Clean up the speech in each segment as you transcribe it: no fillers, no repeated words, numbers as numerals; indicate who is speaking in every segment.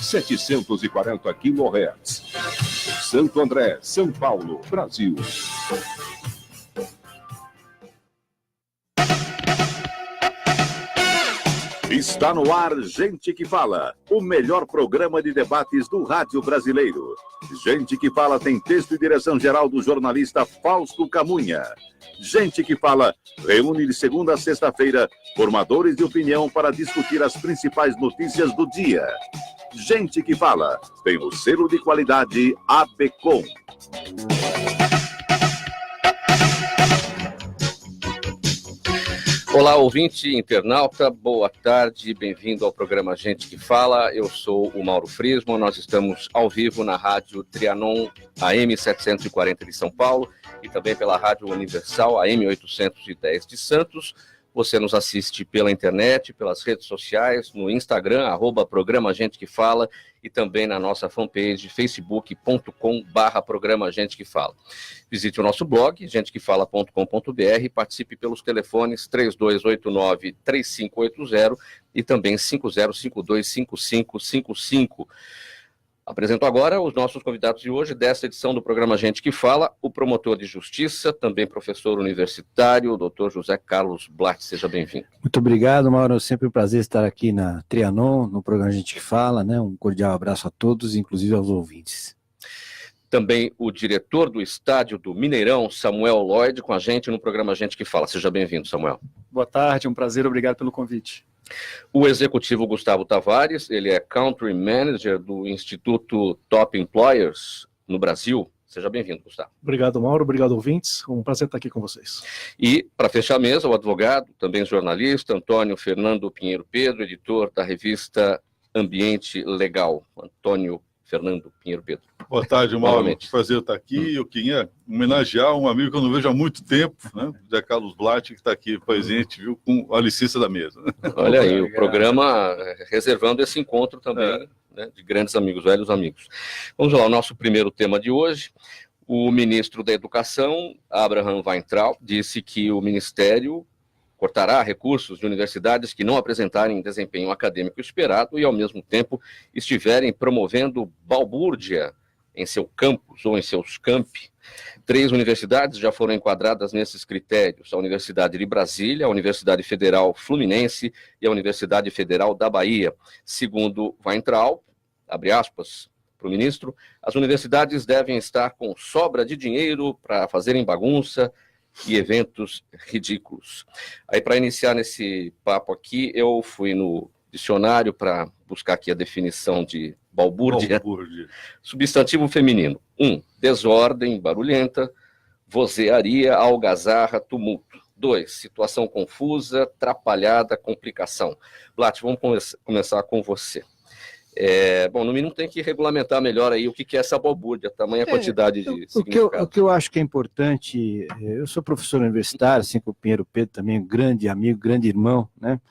Speaker 1: 740 kHz. Santo André, São Paulo, Brasil. Está no ar Gente que Fala, o melhor programa de debates do rádio brasileiro. Gente que Fala tem texto e direção geral do jornalista Fausto Camunha. Gente que Fala reúne de segunda a sexta-feira formadores de opinião para discutir as principais notícias do dia. Gente que Fala tem o selo de qualidade ABCOM.
Speaker 2: Olá, ouvinte, internauta, boa tarde, bem-vindo ao programa Gente que Fala. Eu sou o Mauro Frisman, nós estamos ao vivo na rádio Trianon AM 740 de São Paulo e também pela rádio Universal AM 810 de Santos. Você nos assiste pela internet, pelas redes sociais, no Instagram, @programa Gente que Fala, e também na nossa fanpage, facebook.com/programa Gente que Fala. Visite o nosso blog, gentequefala.com.br, participe pelos telefones 3289-3580 e também 5052-5555. Apresento agora os nossos convidados de hoje, desta edição do programa Gente que Fala, o promotor de justiça, também professor universitário, o Dr. José Carlos Blatt. Seja bem-vindo.
Speaker 3: Muito obrigado, Mauro. É sempre um prazer estar aqui na Trianon, no programa Gente que Fala, né? Um cordial abraço a todos, inclusive aos ouvintes.
Speaker 2: Também o diretor do estádio do Mineirão, Samuel Lloyd, com a gente no programa Gente que Fala. Seja bem-vindo, Samuel.
Speaker 4: Boa tarde, um prazer, obrigado pelo convite.
Speaker 2: O executivo Gustavo Tavares, ele é Country Manager do Instituto Top Employers no Brasil. Seja bem-vindo, Gustavo.
Speaker 4: Obrigado, Mauro, obrigado, ouvintes. Um prazer estar aqui com vocês.
Speaker 2: E, para fechar a mesa, o advogado, também jornalista, Antônio Fernando Pinheiro Pedro, editor da revista Ambiente Legal. Antônio Fernando Pinheiro Pedro.
Speaker 5: Boa tarde, Mauro. Prazer estar aqui. Eu queria homenagear um amigo que eu não vejo há muito tempo, né? José Carlos Blatt, que está aqui presente, viu, com a licença da mesa.
Speaker 2: Olha aí, o programa reservando esse encontro também, né, de grandes amigos, velhos amigos. Vamos lá, o nosso primeiro tema de hoje. O ministro da Educação, Abraham Weintraub, disse que o Ministério cortará recursos de universidades que não apresentarem desempenho acadêmico esperado e, ao mesmo tempo, estiverem promovendo balbúrdia em seu campus ou em seus campi. 3 universidades já foram enquadradas nesses critérios: a Universidade de Brasília, a Universidade Federal Fluminense e a Universidade Federal da Bahia. Segundo Weintraub, abre aspas para o ministro, as universidades devem estar com sobra de dinheiro para fazerem bagunça e eventos ridículos. Aí, para iniciar nesse papo aqui, eu fui no dicionário para buscar aqui a definição de balbúrdia. Substantivo feminino: 1. Desordem barulhenta, vozearia, algazarra, tumulto. 2. Situação confusa, atrapalhada, complicação. Blatt, vamos começar com você. Bom, no mínimo tem que regulamentar melhor aí o que é essa balbúrdia, tamanha quantidade de significado.
Speaker 3: O que eu acho que é importante, eu sou professor universitário, assim como o Pinheiro Pedro também, um grande amigo, grande irmão, né?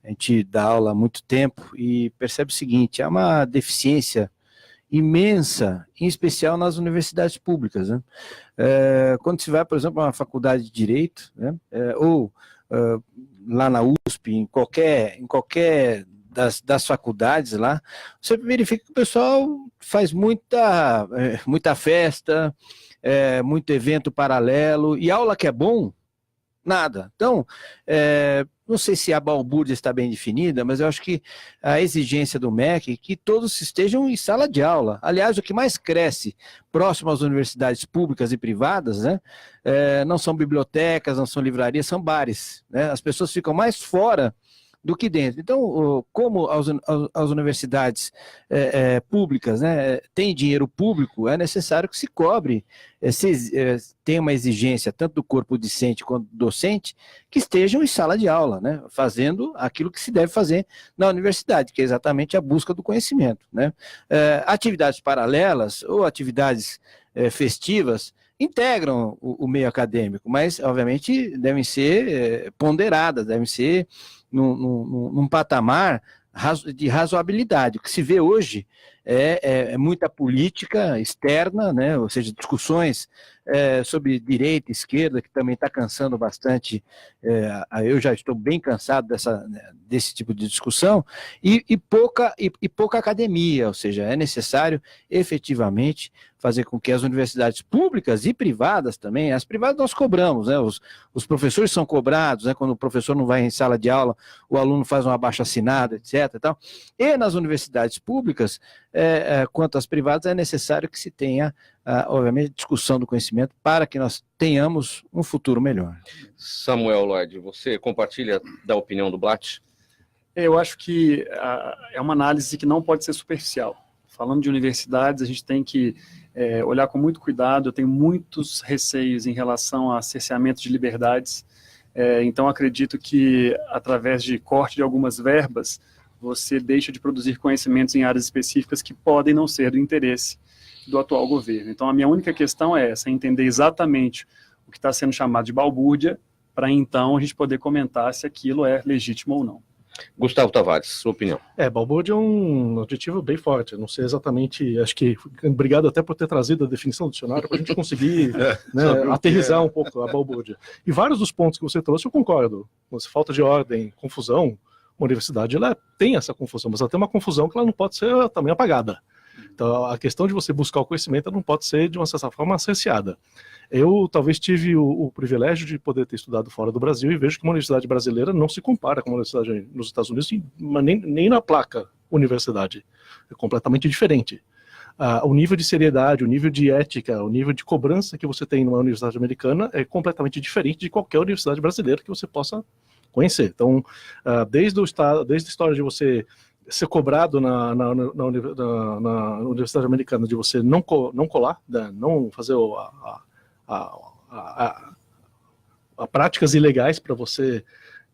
Speaker 3: A gente dá aula há muito tempo e percebe o seguinte: há uma deficiência imensa, em especial nas universidades públicas, né? Quando se vai, por exemplo, a uma faculdade de Direito, né? Ou lá na USP, em qualquer das faculdades lá, você verifica que o pessoal faz muita festa, muito evento paralelo, e aula que é bom, nada. Então, não sei se a balbúrdia está bem definida, mas eu acho que a exigência do MEC é que todos estejam em sala de aula. Aliás, o que mais cresce próximo às universidades públicas e privadas, né, não são bibliotecas, não são livrarias, são bares, né? As pessoas ficam mais fora do que dentro. Então, como as universidades públicas, né, têm dinheiro público, é necessário que se cobre, tenha uma exigência tanto do corpo discente quanto do docente, que estejam em sala de aula, né, fazendo aquilo que se deve fazer na universidade, que é exatamente a busca do conhecimento, né. Atividades paralelas ou atividades festivas integram o meio acadêmico, mas, obviamente, devem ser ponderadas, devem ser num patamar de razoabilidade. O que se vê hoje é muita política externa, né? Ou seja, discussões sobre direita e esquerda, que também está cansando bastante. Eu já estou bem cansado desse tipo de discussão, e pouca academia, ou seja, é necessário efetivamente fazer com que as universidades públicas e privadas também, as privadas nós cobramos, né? Os professores são cobrados, né? Quando o professor não vai em sala de aula, o aluno faz um abaixo-assinado, etc. E nas universidades públicas, quanto às privadas, é necessário que se tenha, obviamente, discussão do conhecimento para que nós tenhamos um futuro melhor.
Speaker 2: Samuel Lloyd, você compartilha da opinião do Blatt?
Speaker 4: Eu acho que é uma análise que não pode ser superficial. Falando de universidades, a gente tem que olhar com muito cuidado. Eu tenho muitos receios em relação a cerceamento de liberdades. Então, acredito que, através de corte de algumas verbas, você deixa de produzir conhecimentos em áreas específicas que podem não ser do interesse do atual governo. Então, a minha única questão é essa, entender exatamente o que está sendo chamado de balbúrdia, para então a gente poder comentar se aquilo é legítimo ou não.
Speaker 2: Gustavo Tavares, sua opinião.
Speaker 6: Balbúrdia é um adjetivo bem forte. Não sei exatamente, acho que obrigado até por ter trazido a definição do dicionário para a gente conseguir aterrizar um pouco a balbúrdia. E vários dos pontos que você trouxe eu concordo. Falta de ordem, confusão. Uma universidade ela tem essa confusão, mas ela tem uma confusão que ela não pode ser também apagada. Então a questão de você buscar o conhecimento não pode ser de uma certa forma cerceada. Eu talvez tive o privilégio de poder ter estudado fora do Brasil e vejo que uma universidade brasileira não se compara com uma universidade nos Estados Unidos, nem na placa universidade. É completamente diferente. O nível de seriedade, o nível de ética, o nível de cobrança que você tem numa universidade americana é completamente diferente de qualquer universidade brasileira que você possa conhecer. Então, desde a história de você ser cobrado na universidade americana, de você não colar, né, não fazer práticas ilegais para você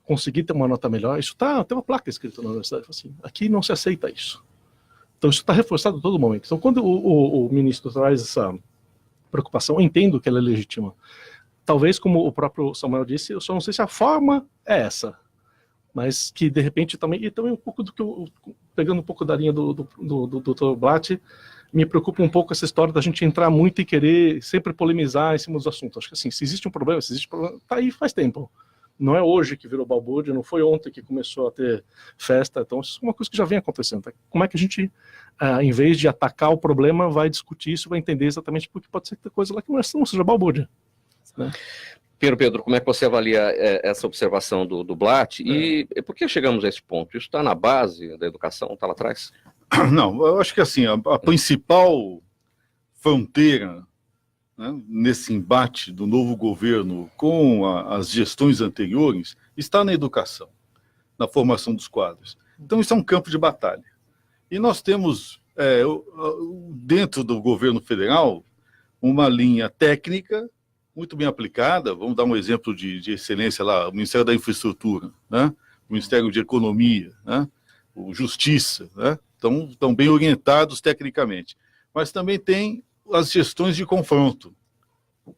Speaker 6: conseguir ter uma nota melhor, isso tem uma placa escrita na universidade, assim, aqui não se aceita isso. Então isso está reforçado a todo momento. Então quando o ministro traz essa preocupação, eu entendo que ela é legítima. Talvez, como o próprio Samuel disse, eu só não sei se a forma é essa, mas que de repente também um pouco do que pegando um pouco da linha do Dr. Blatt, me preocupa um pouco essa história da gente entrar muito e querer sempre polemizar em cima dos assuntos. Acho que assim, se existe um problema, tá aí faz tempo. Não é hoje que virou balbúrdia, não foi ontem que começou a ter festa, então isso é uma coisa que já vem acontecendo. Tá? Como é que a gente, em vez de atacar o problema, vai discutir isso, vai entender exatamente porque pode ser que tem coisa lá que não seja balbúrdia. Né?
Speaker 2: Pedro, como é que você avalia essa observação do Blatt e por que chegamos a esse ponto? Isso está na base da educação, está lá atrás?
Speaker 5: Não, eu acho que assim, a principal fronteira, né, nesse embate do novo governo com as gestões anteriores está na educação, na formação dos quadros. Então isso é um campo de batalha. E nós temos, dentro do governo federal, uma linha técnica muito bem aplicada. Vamos dar um exemplo de excelência lá, o Ministério da Infraestrutura, né, o Ministério de Economia, né, o Justiça, né, estão bem orientados tecnicamente. Mas também tem as gestões de confronto,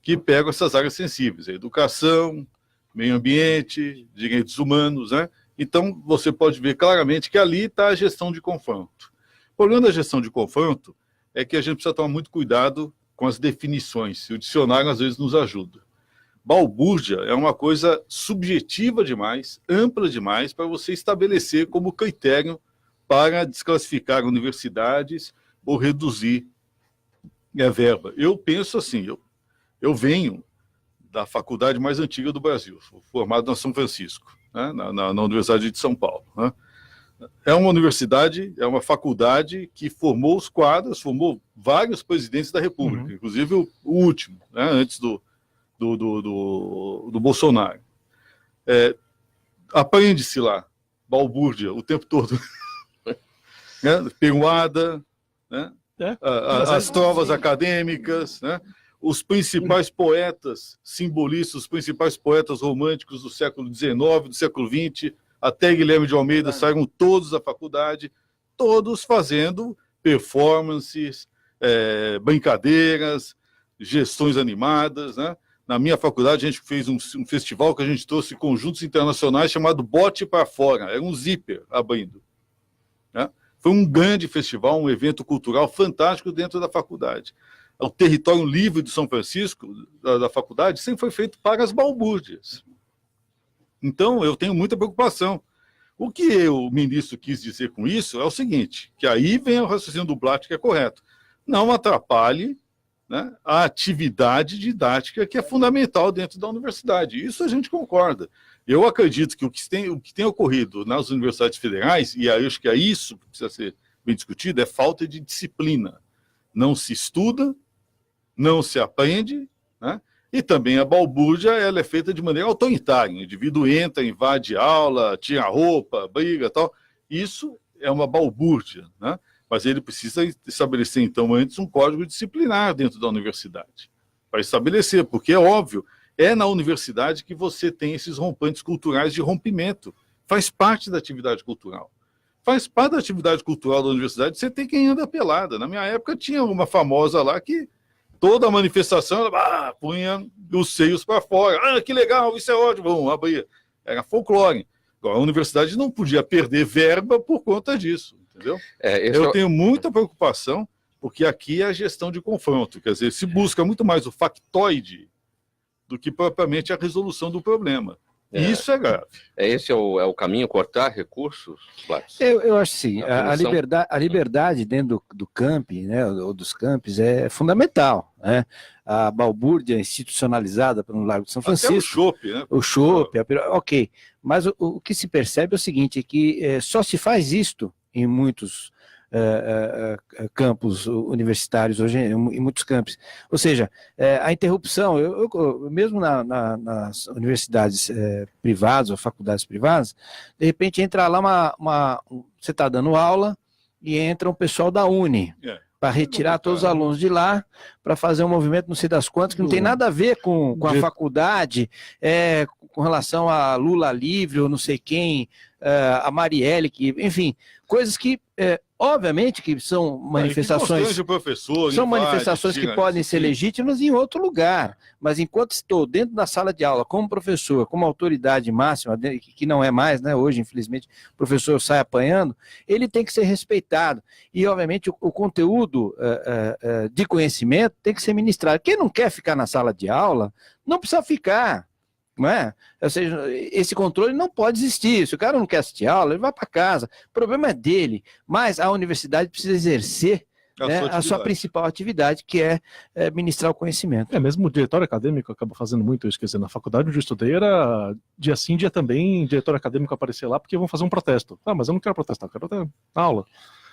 Speaker 5: que pegam essas áreas sensíveis, a educação, meio ambiente, direitos humanos, né? Então, você pode ver claramente que ali está a gestão de confronto. O problema da gestão de confronto é que a gente precisa tomar muito cuidado com as definições, e o dicionário às vezes nos ajuda. Balbúrdia é uma coisa subjetiva demais, ampla demais, para você estabelecer como critério para desclassificar universidades ou reduzir a verba. Eu penso assim, eu venho da faculdade mais antiga do Brasil, formado na São Francisco, né, na Universidade de São Paulo. Né. É uma universidade, é uma faculdade que formou os quadros, formou vários presidentes da República, inclusive o último, né, antes do Bolsonaro. Aprende-se lá, balbúrdia, o tempo todo. Né, peruada, né, as trovas acadêmicas, né, os principais poetas simbolistas, os principais poetas românticos do século XIX, do século XX, até Guilherme de Almeida, saíram todos da faculdade, todos fazendo performances, brincadeiras, gestões animadas. Né? Na minha faculdade, a gente fez um festival que a gente trouxe conjuntos internacionais chamado Bote para Fora, era um zíper abrindo. Né? Foi um grande festival, um evento cultural fantástico dentro da faculdade. O território livre de São Francisco, da faculdade, sempre foi feito para as balbúrdias. Então, eu tenho muita preocupação. O que o ministro quis dizer com isso é o seguinte, que aí vem o raciocínio do Blatt, que é correto. Não atrapalhe, né, a atividade didática que é fundamental dentro da universidade. Isso a gente concorda. Eu acredito que o que tem ocorrido nas universidades federais, e eu acho que é isso que precisa ser bem discutido, é falta de disciplina. Não se estuda, não se aprende, né? E também a balbúrdia ela é feita de maneira autoritária. O indivíduo entra, invade aula, tira a roupa, briga e tal. Isso é uma balbúrdia, né? Mas ele precisa estabelecer, então, antes um código disciplinar dentro da universidade. Para estabelecer, porque é óbvio, é na universidade que você tem esses rompantes culturais de rompimento. Faz parte da atividade cultural. Faz parte da atividade cultural da universidade, você tem quem anda pelada. Na minha época tinha uma famosa lá que toda a manifestação ela, punha os seios para fora. Ah, que legal, isso é ótimo, vamos abrir. Era folclore. Agora, a universidade não podia perder verba por conta disso, entendeu? Eu tenho muita preocupação, porque aqui é a gestão de confronto. Quer dizer, se busca muito mais o factoide do que propriamente a resolução do problema. E isso é grave.
Speaker 2: Esse é o caminho, cortar recursos, Platts?
Speaker 3: Eu acho sim. A liberdade dentro do campi, né, ou dos campos, é fundamental. Né? A balbúrdia institucionalizada no Largo de São Francisco.
Speaker 5: Até o chopp, né?
Speaker 3: O chopp, ok. Mas o que se percebe é o seguinte, é que só se faz isto em muitos campos universitários, hoje em muitos campos. Ou seja, a interrupção, eu mesmo nas universidades privadas ou faculdades privadas, de repente entra lá você está dando aula e entra um pessoal da Uni para retirar todos os alunos de lá, para fazer um movimento não sei das quantas, que não tem nada a ver com a faculdade, com relação a Lula livre ou não sei quem, a Marielle, enfim, coisas que obviamente que são manifestações, que podem ser legítimas em outro lugar, mas enquanto estou dentro da sala de aula como professor, como autoridade máxima, que não é mais, né, hoje infelizmente o professor sai apanhando, ele tem que ser respeitado, e obviamente o conteúdo de conhecimento tem que ser ministrado. Quem não quer ficar na sala de aula, não precisa ficar. Não é? Ou seja, esse controle não pode existir. Se o cara não quer assistir aula, ele vai para casa. O problema é dele. Mas a universidade precisa exercer a sua principal atividade, que é ministrar o conhecimento.
Speaker 6: Mesmo o diretório acadêmico acaba fazando muito isso. Quer dizer, na faculdade onde eu estudei era dia sim, dia também, diretor acadêmico aparecer lá porque vão fazer um protesto. Ah, mas eu não quero protestar, eu quero ter aula.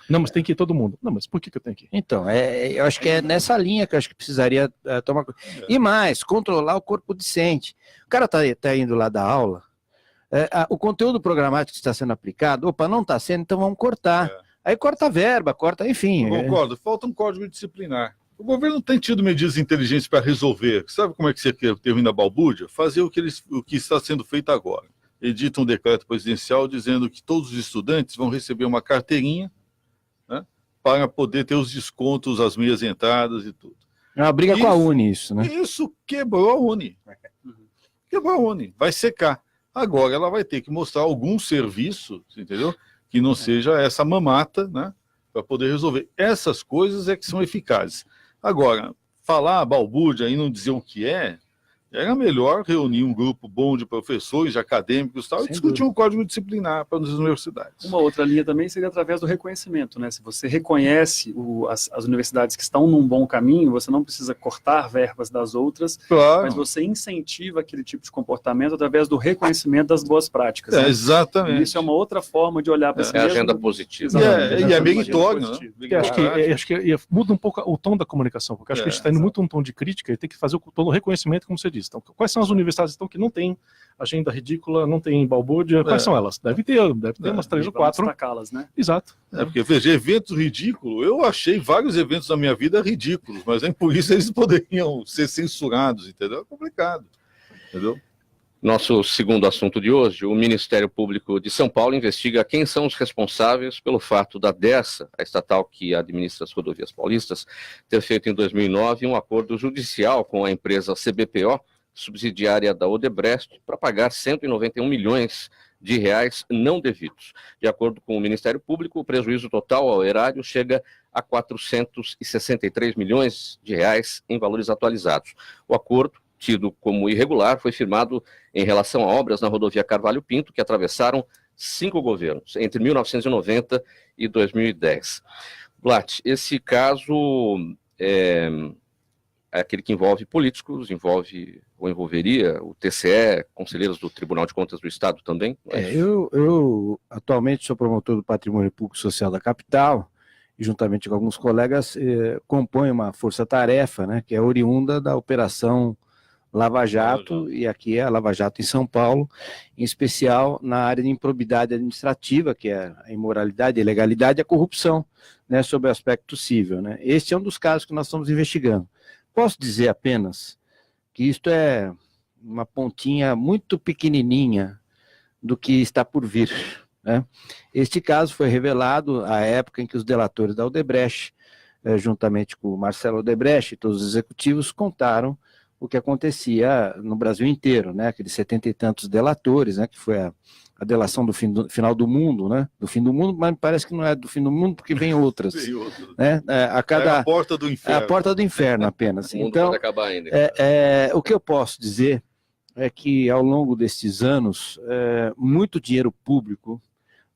Speaker 6: Não, mas tem que ir todo mundo. Não, mas por que eu tenho que ir?
Speaker 3: Então, eu acho que é nessa linha que eu acho que precisaria tomar... E mais, controlar o corpo discente. O cara tá indo lá dar aula, o conteúdo programático que está sendo aplicado, não está sendo, então vamos cortar. Aí corta a verba, enfim.
Speaker 5: Eu concordo, falta um código disciplinar. O governo tem tido medidas inteligentes para resolver. Sabe como é que você termina a balbúrdia? Fazer o que está sendo feito agora. Edita um decreto presidencial dizendo que todos os estudantes vão receber uma carteirinha, né, para poder ter os descontos, as meias entradas e tudo.
Speaker 3: É uma briga com a Uni isso, né?
Speaker 5: Isso quebrou a Uni. Quebrou a Uni. Vai secar. Agora ela vai ter que mostrar algum serviço, entendeu? Que não seja essa mamata, né? Para poder resolver. Essas coisas é que são eficazes. Agora, falar balbúrdia e não dizer o que era melhor reunir um grupo bom de professores, de acadêmicos e tal, e discutir um código disciplinar para as universidades.
Speaker 4: Uma outra linha também seria através do reconhecimento, né? Se você reconhece as universidades que estão num bom caminho, você não precisa cortar verbas das outras, mas você incentiva aquele tipo de comportamento através do reconhecimento das boas práticas. Né?
Speaker 5: Exatamente.
Speaker 4: E isso é uma outra forma de olhar para si mesmo.
Speaker 2: Agenda positiva.
Speaker 5: E é meritório, né?
Speaker 6: Acho que muda um pouco o tom da comunicação, porque acho que a gente está indo muito um tom de crítica e tem que fazer o tom do reconhecimento, como você disse. Então, quais são as universidades então, que não têm agenda ridícula, não tem balbúrdia? Quais são elas? Deve ter umas 3 ou 4.
Speaker 4: Destacá-las, né?
Speaker 6: Exato.
Speaker 5: Porque, veja, eventos ridículos, eu achei vários eventos da minha vida ridículos, mas nem por isso eles poderiam ser censurados, entendeu? É complicado, entendeu?
Speaker 2: Nosso segundo assunto de hoje, o Ministério Público de São Paulo investiga quem são os responsáveis pelo fato da Dersa, a estatal que administra as rodovias paulistas, ter feito em 2009 um acordo judicial com a empresa CBPO, subsidiária da Odebrecht, para pagar 191 milhões de reais não devidos. De acordo com o Ministério Público, o prejuízo total ao erário chega a 463 milhões de reais em valores atualizados. O acordo, tido como irregular, foi firmado em relação a obras na rodovia Carvalho Pinto, que atravessaram 5 governos, entre 1990 e 2010. Blatt, esse caso é aquele que envolve políticos, envolveria o TCE, conselheiros do Tribunal de Contas do Estado também?
Speaker 3: Eu atualmente sou promotor do Patrimônio Público Social da capital, e juntamente com alguns colegas compõe uma força-tarefa, né, que é oriunda da Operação Lava Jato, e aqui é a Lava Jato em São Paulo, em especial na área de improbidade administrativa, que é a imoralidade, a ilegalidade e a corrupção, né, sob o aspecto civil, né. Este é um dos casos que nós estamos investigando. Posso dizer apenas que isto é uma pontinha muito pequenininha do que está por vir, né. Este caso foi revelado à época em que os delatores da Odebrecht, juntamente com o Marcelo Odebrecht e todos os executivos, contaram o que acontecia no Brasil inteiro, né, aqueles 70 e tantos delatores, né, que foi a delação do final do mundo, né, do fim do mundo, mas me parece que não é do fim do mundo, porque vem outras. Né, a
Speaker 5: porta do inferno.
Speaker 3: É a porta do inferno apenas.
Speaker 2: O mundo
Speaker 3: então,
Speaker 2: pode acabar ainda.
Speaker 3: O que eu posso dizer é que ao longo destes anos, muito dinheiro público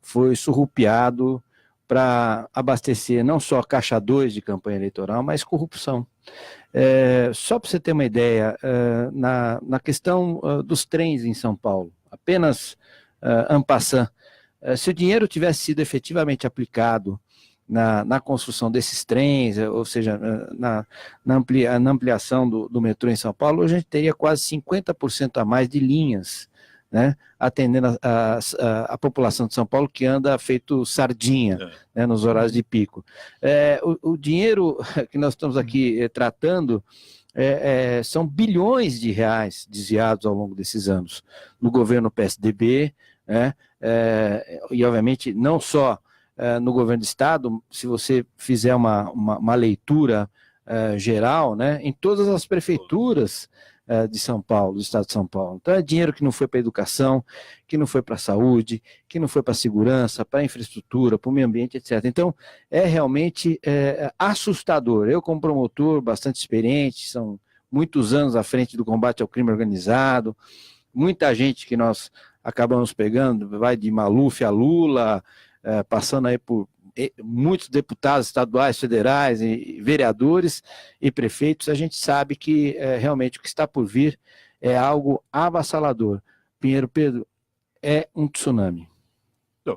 Speaker 3: foi surrupiado para abastecer não só caixa 2 de campanha eleitoral, mas corrupção. Só para você ter uma ideia, na questão dos trens em São Paulo, apenas en passant, se o dinheiro tivesse sido efetivamente aplicado na construção desses trens, ou seja, na ampliação do metrô em São Paulo, a gente teria quase 50% a mais de linhas, né, atendendo a população de São Paulo, que anda feito sardinha, né, nos horários de pico. O dinheiro que nós estamos aqui tratando são bilhões de reais desviados ao longo desses anos, no governo PSDB, né, e obviamente não só no governo do Estado, se você fizer uma leitura geral, né, em todas as prefeituras de São Paulo, do Estado de São Paulo. Então é dinheiro que não foi para a educação, que não foi para a saúde, que não foi para a segurança, para a infraestrutura, para o meio ambiente, etc. Então é realmente assustador. Eu, como promotor bastante experiente, são muitos anos à frente do combate ao crime organizado, muita gente que nós acabamos pegando, vai de Maluf a Lula, passando aí por muitos deputados estaduais, federais, e vereadores e prefeitos. A gente sabe que realmente o que está por vir é algo avassalador. Pinheiro Pedro, é um tsunami.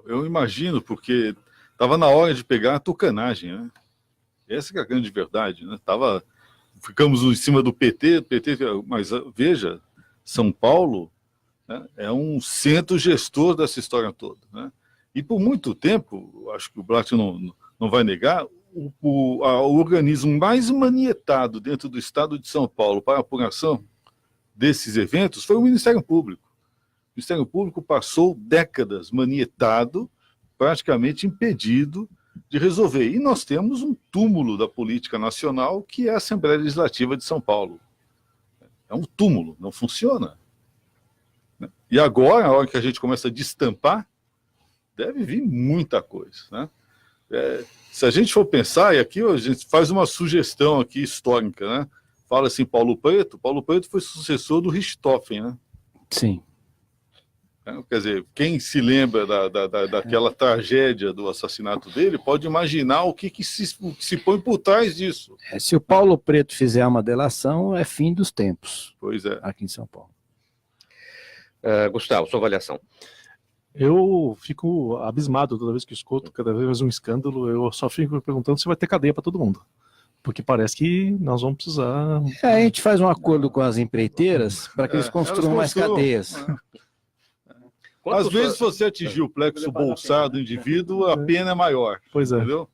Speaker 5: Eu imagino, porque estava na hora de pegar a tucanagem, né? Essa que é a grande verdade, né? Ficamos em cima do PT, mas veja, São Paulo, né, é um centro gestor dessa história toda, né? E por muito tempo, acho que o Blatt não vai negar, o organismo mais manietado dentro do Estado de São Paulo para a apuração desses eventos foi o Ministério Público. O Ministério Público passou décadas manietado, praticamente impedido de resolver. E nós temos um túmulo da política nacional, que é a Assembleia Legislativa de São Paulo. É um túmulo, não funciona. E agora, a hora que a gente começa a destampar, deve vir muita coisa, né? Se a gente for pensar, e aqui a gente faz uma sugestão aqui histórica, né? Fala assim, Paulo Preto foi sucessor do Richthofen, né?
Speaker 3: Sim.
Speaker 5: Quer dizer, quem se lembra daquela tragédia do assassinato dele, pode imaginar o que se põe por trás disso.
Speaker 3: Se o Paulo Preto fizer uma delação, é fim dos tempos.
Speaker 5: Pois é.
Speaker 3: Aqui em São Paulo.
Speaker 2: Gustavo, sua avaliação.
Speaker 6: Eu fico abismado toda vez que escuto cada vez mais um escândalo. Eu só fico me perguntando se vai ter cadeia para todo mundo, porque parece que nós vamos precisar.
Speaker 3: A gente faz um acordo com as empreiteiras para que eles construam mais cadeias.
Speaker 5: Às vezes, se você atingir o plexo bolsado do indivíduo, a pena é maior.
Speaker 6: Pois é.
Speaker 5: Entendeu?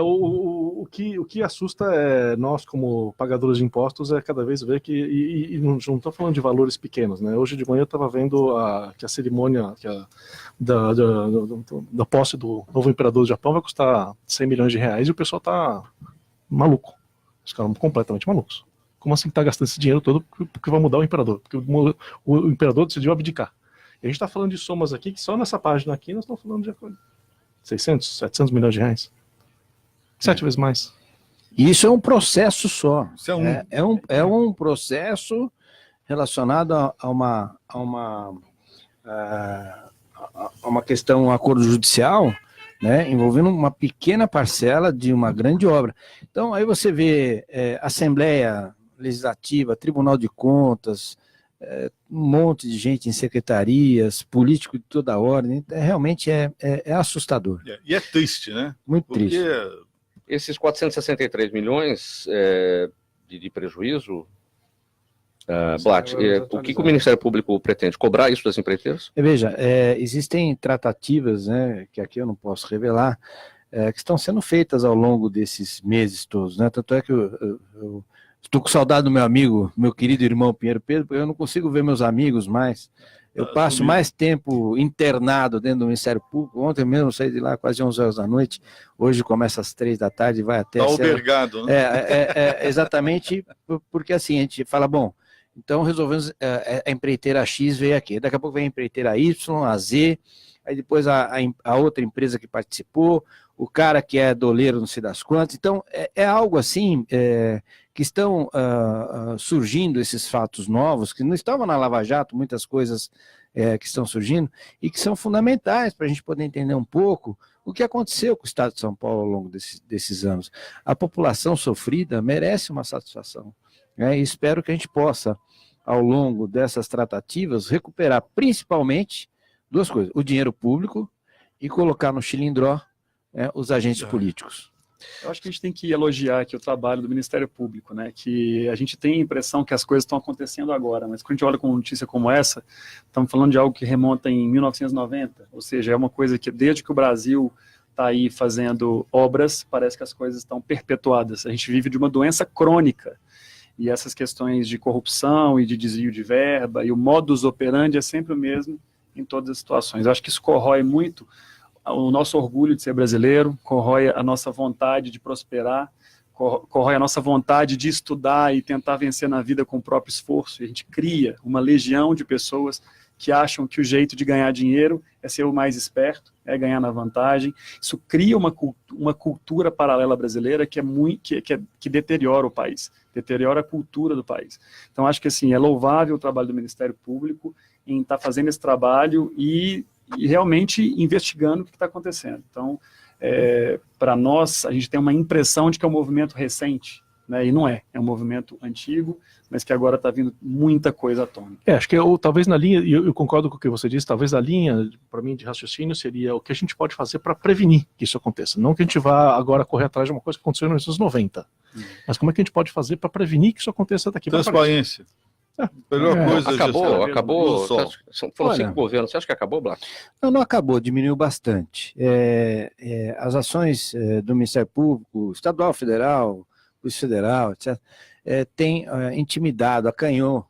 Speaker 6: O que assusta é nós, como pagadores de impostos, é cada vez ver que, e não estou falando de valores pequenos, né? Hoje de manhã eu estava vendo que a cerimônia da posse do novo imperador do Japão vai custar 100 milhões de reais, e o pessoal está maluco. Os caras completamente malucos. Como assim está gastando esse dinheiro todo porque vai mudar o imperador? Porque o imperador decidiu abdicar. E a gente está falando de somas aqui, que só nessa página aqui nós estamos falando de 600, 700 milhões de reais. 7 vezes mais.
Speaker 3: E isso é um processo só.
Speaker 5: Isso
Speaker 3: É um processo relacionado a uma questão, um acordo judicial, né, envolvendo uma pequena parcela de uma grande obra. Então, aí você vê Assembleia Legislativa, Tribunal de Contas, um monte de gente em secretarias, político de toda a ordem, realmente é assustador.
Speaker 5: E é triste, né?
Speaker 3: Muito
Speaker 5: Porque
Speaker 3: triste.
Speaker 2: Esses 463 milhões de prejuízo, Blatt, o que o Ministério Público pretende? Cobrar isso das empreiteiras?
Speaker 3: Veja, existem tratativas, né, que aqui eu não posso revelar, que estão sendo feitas ao longo desses meses todos, né? Tanto é que eu estou com saudade do meu amigo, meu querido irmão Pinheiro Pedro, porque eu não consigo ver meus amigos mais. Eu passo mais tempo internado dentro do Ministério Público. Ontem mesmo eu saí de lá quase 11 horas da noite. Hoje começa às 3 da tarde e vai até...
Speaker 5: Está albergado, né?
Speaker 3: Exatamente, porque assim, a gente fala, bom, então resolvemos, a empreiteira X veio aqui, daqui a pouco vem a empreiteira Y, a Z, aí depois a outra empresa que participou, o cara que é doleiro não sei das quantas. Então, é algo assim, que estão surgindo esses fatos novos, que não estavam na Lava Jato, muitas coisas que estão surgindo, e que são fundamentais para a gente poder entender um pouco o que aconteceu com o Estado de São Paulo ao longo desses anos. A população sofrida merece uma satisfação, né? E espero que a gente possa, ao longo dessas tratativas, recuperar principalmente duas coisas: o dinheiro público e colocar no chilindró os agentes políticos.
Speaker 4: Eu acho que a gente tem que elogiar aqui o trabalho do Ministério Público, né? Que a gente tem a impressão que as coisas estão acontecendo agora, mas quando a gente olha com uma notícia como essa, estamos falando de algo que remonta em 1990, ou seja, é uma coisa que desde que o Brasil está aí fazendo obras, parece que as coisas estão perpetuadas. A gente vive de uma doença crônica, e essas questões de corrupção e de desvio de verba, e o modus operandi é sempre o mesmo em todas as situações. Eu acho que isso corrói muito o nosso orgulho de ser brasileiro, corrói a nossa vontade de prosperar, corrói a nossa vontade de estudar e tentar vencer na vida com o próprio esforço. E a gente cria uma legião de pessoas que acham que o jeito de ganhar dinheiro é ser o mais esperto, é ganhar na vantagem. Isso cria uma cultura paralela brasileira que deteriora o país, deteriora a cultura do país. Então, acho que assim, é louvável o trabalho do Ministério Público em estar fazendo esse trabalho e realmente investigando o que está acontecendo. Então, para nós, a gente tem uma impressão de que é um movimento recente, né? E não é um movimento antigo, mas que agora está vindo muita coisa à tona.
Speaker 6: Acho que talvez na linha, e eu concordo com o que você disse, talvez a linha, para mim, de raciocínio seria o que a gente pode fazer para prevenir que isso aconteça. Não que a gente vá agora correr atrás de uma coisa que aconteceu nos anos 90, mas como é que a gente pode fazer para prevenir que isso aconteça daqui para frente?
Speaker 5: Transparência. Melhor coisa.
Speaker 2: Acabou. Foram
Speaker 3: Olha,
Speaker 2: 5 governos. Você acha que acabou, Blatt?
Speaker 3: Não acabou, diminuiu bastante. As ações do Ministério Público, estadual, federal, Polícia Federal, etc., tem intimidado, acanhou.